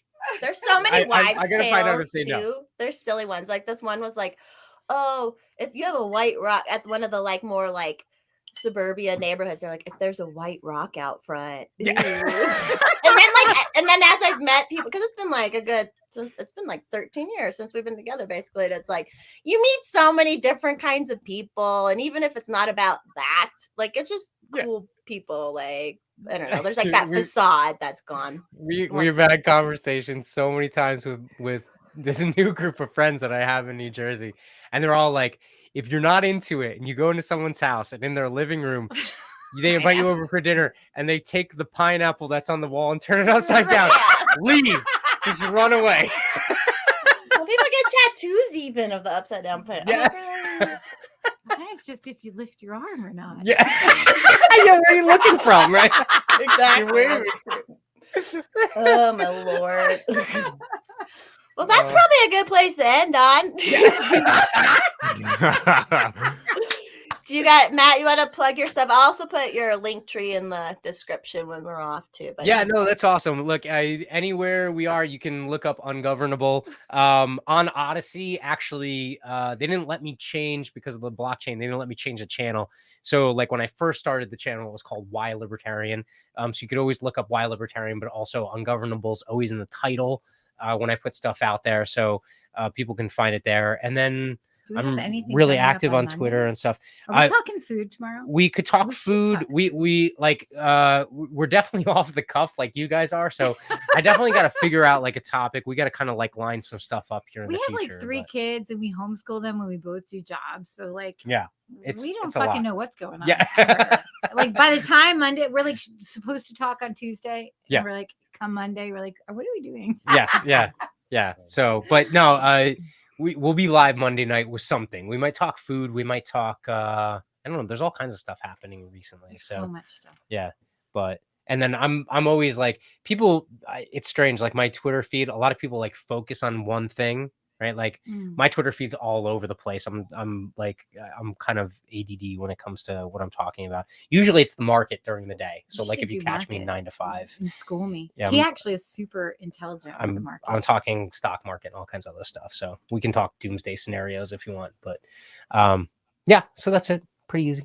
There's so many wives' I gotta find out tales if they too. know. There's silly ones. Like this one was like, oh, if you have a white rock at one of the like more like suburbia neighborhoods, they're like, if there's a white rock out front. Yeah. and then as I've met people, because it's been like it's been like 13 years since we've been together, basically. And it's like you meet so many different kinds of people, and even if it's not about that, like it's just cool people. Like I don't know, there's like that facade that's gone. We've had conversations so many times with this new group of friends that I have in New Jersey, and they're all like, if you're not into it and you go into someone's house and in their living room they invite you over for dinner and they take the pineapple that's on the wall and turn it upside down, leave, just run away. Well, people get tattoos even of the upside down pineapple. Yes. It's just if you lift your arm or not. Yeah. Yeah, where are you looking from, right? Exactly. Oh my lord. Well, that's probably a good place to end on. Do you got Matt? You want to plug yourself? I'll also put your link tree in the description when we're off too. But yeah, no, that's awesome. Look, anywhere we are, you can look up Ungovernable. On Odyssey, actually, they didn't let me change because of the blockchain. They didn't let me change the channel. So, like when I first started the channel, it was called Why Libertarian. So you could always look up Why Libertarian, but also Ungovernable is always in the title when I put stuff out there, so people can find it there. And then I'm really active on Twitter and stuff. Are we talking food tomorrow? We could talk food. We like we're definitely off the cuff like you guys are. So I definitely got to figure out like a topic. We got to kind of like line some stuff up here in the future. We have like 3 kids and we homeschool them when we both do jobs. So like we don't fucking know what's going on. Yeah. Like by the time Monday, we're like supposed to talk on Tuesday. Yeah. And we're like, come Monday, we're like, what are we doing? Yes. Yeah. So, but no, we'll be live Monday night with something. We might talk food. We might talk, I don't know. There's all kinds of stuff happening recently. There's so much stuff. Yeah. But, and then I'm always like people, it's strange. Like my Twitter feed, a lot of people like focus on one thing, right? Like my Twitter feed's all over the place. I'm kind of ADD when it comes to what I'm talking about. Usually it's the market during the day. So like if you catch me 9 to 5 and school me. Yeah, he actually is super intelligent. I'm talking stock market and all kinds of other stuff. So we can talk doomsday scenarios if you want, but yeah, so that's it. Pretty easy.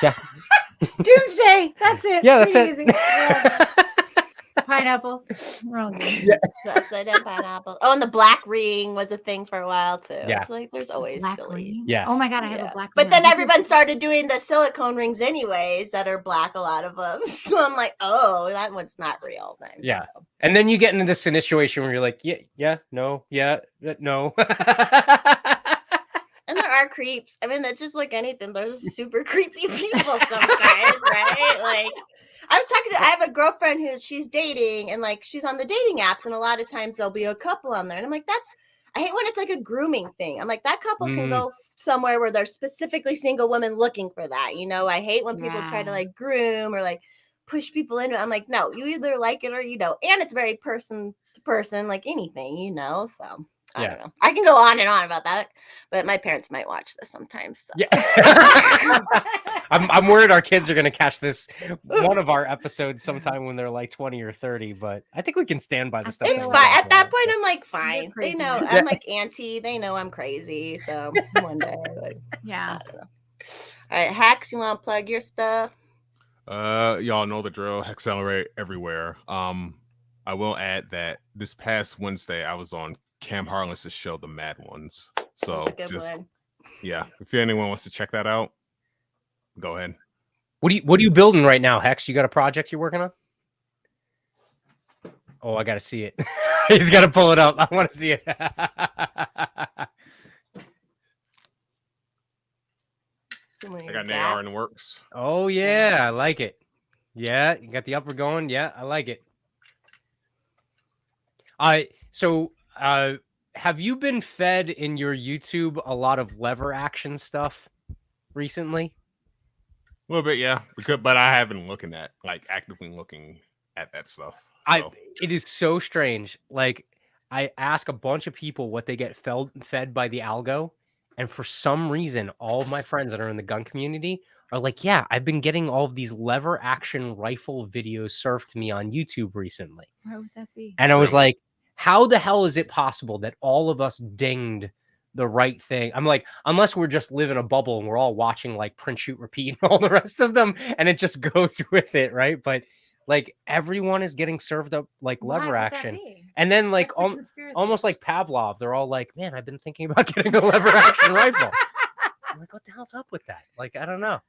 Yeah. Doomsday. That's it. Yeah, that's Pretty it. easy. Pineapples. We're all good. Yeah. Upside down pineapple. Oh, and the black ring was a thing for a while too. Yeah. It's like there's always Black silly. ring? Yes. Oh my god, I have a black ring. But then everyone started doing the silicone rings anyways that are black, a lot of them. So I'm like, oh, that one's not real then. Yeah. And then you get into this situation where you're like, no. And there are creeps. I mean, that's just like anything. There's super creepy people sometimes, right? Like I have a girlfriend she's dating and like she's on the dating apps, and a lot of times there'll be a couple on there. And I'm like, I hate when it's like a grooming thing. I'm like, that couple can go somewhere where there's specifically single women looking for that. You know, I hate when people try to like groom or like push people into it. I'm like, no, you either like it or you don't. And it's very person to person, like anything, you know. So I don't know. I can go on and on about that, but my parents might watch this sometimes. So. Yeah. I'm worried our kids are going to catch this one of our episodes sometime when they're like 20 or 30, but I think we can stand by the stuff. It's fine. At that point, I'm like, fine. They know I'm like auntie. They know I'm crazy. So one day, like, yeah. I don't know. All right, Hacks, you want to plug your stuff? Y'all know the drill. Accelerate everywhere. I will add that this past Wednesday I was on Cam Harless's show, The Mad Ones. So just if anyone wants to check that out, go ahead. What are you building right now, Hex? You got a project you're working on? Oh, I gotta see it. He's gotta pull it up. I want to see it. I got an AR in the works. Oh yeah, I like it. Yeah, you got the upper going. Yeah, I like it. Have you been fed in your YouTube a lot of lever action stuff recently? A little bit, yeah. But I haven't actively looking at that stuff. So. It is so strange. Like I ask a bunch of people what they get fed by the algo, And for some reason, all of my friends that are in the gun community are like, yeah, I've been getting all of these lever action rifle videos served to me on YouTube recently. Why would that be? And I was Really? like, how the hell is it possible that all of us dinged the right thing? I'm like, unless we're just living a bubble and we're all watching like Print, Shoot, Repeat and all the rest of them, and it just goes with it, right? But like everyone is getting served up like Why lever would that action. be? And then like That's a conspiracy. almost like Pavlov, they're all like, man, I've been thinking about getting a lever action rifle. I'm like, what the hell's up with that? Like, I don't know.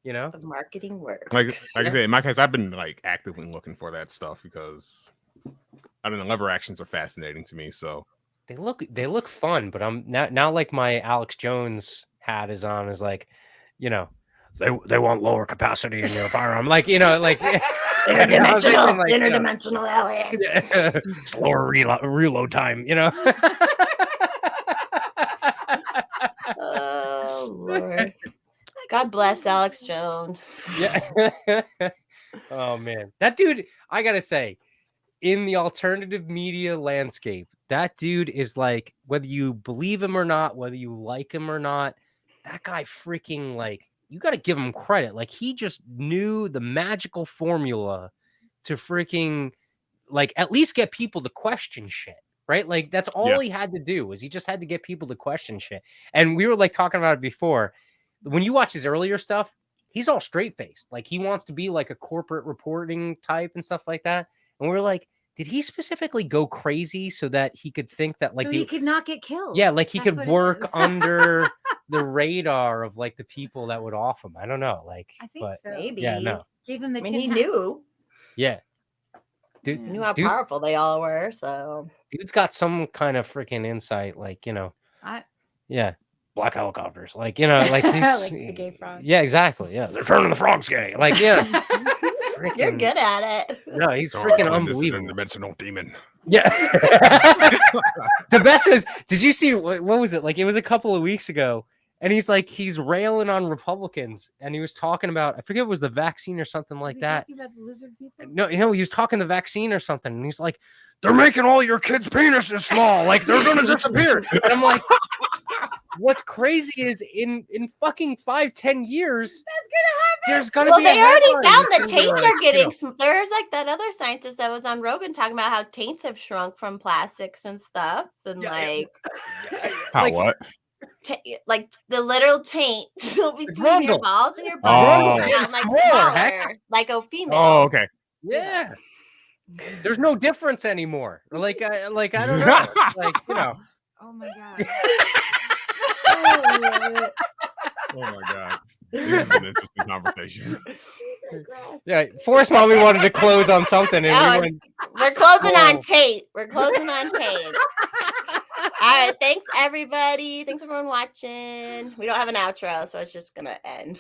You know? The marketing works. Like I said, in my case, I've been like actively looking for that stuff because I don't know, lever actions are fascinating to me. So They look fun, but I'm now like my Alex Jones hat is on is like, you know, they want lower capacity in your firearm. Like, you know, like interdimensional Alex. slower reload time, you know. Oh Lord. God bless Alex Jones. Yeah. Oh man. That dude, I gotta say, in the alternative media landscape, that dude is like, whether you believe him or not, whether you like him or not, that guy freaking like, you got to give him credit. Like he just knew the magical formula to freaking like at least get people to question shit, right? Like that's all he had to do was he just had to get people to question shit. And we were like talking about it before. When you watch his earlier stuff, he's all straight faced. Like he wants to be like a corporate reporting type and stuff like that. And we're like, did he specifically go crazy so that he could think that like so he could not get killed? Yeah, like he That's could what it work is. under the radar of like the people that would off him. I don't know, like I think so. Maybe. yeah, no, Gave him the I mean, tin he hat. knew. yeah, dude, He knew how dude, powerful they all were. So dude's got some kind of freaking insight, like you know, yeah, black helicopters, like you know, like he's Like the gay frog. Yeah, exactly, yeah, they're turning the frogs gay, like yeah, you're good at it. no, he's so freaking I'm just an unbelievable. interdimensional demon. Yeah. The best was, did you see what was it? Like it was a couple of weeks ago, and he's railing on Republicans, and he was talking about, I forget if it was the vaccine or something like that. About the lizard people? No, he was talking the vaccine or something, and he's like, they're making all your kids' penises small, like they're gonna disappear. And I'm like, what's crazy is in fucking 5-10 years, there's gonna be. Well, they already found that that's gonna be taints like, are getting. you know, There's like that other scientist that was on Rogan talking about how taints have shrunk from plastics and stuff, and Yeah, like, How like, what? like the literal taint between your grundle. balls and your Oh. butt, It's like more, smaller, heck. like a female. Oh, okay. Yeah. There's no difference anymore. Like I don't know. Like, you know. Oh my god. Oh my god. This is an interesting conversation. Yeah, Forrest Mommy wanted to close on something, and No, we went. We're closing Whoa. on taint. We're closing on taint. All right. Thanks, everybody. Thanks, everyone watching. We don't have an outro, so it's just going to end.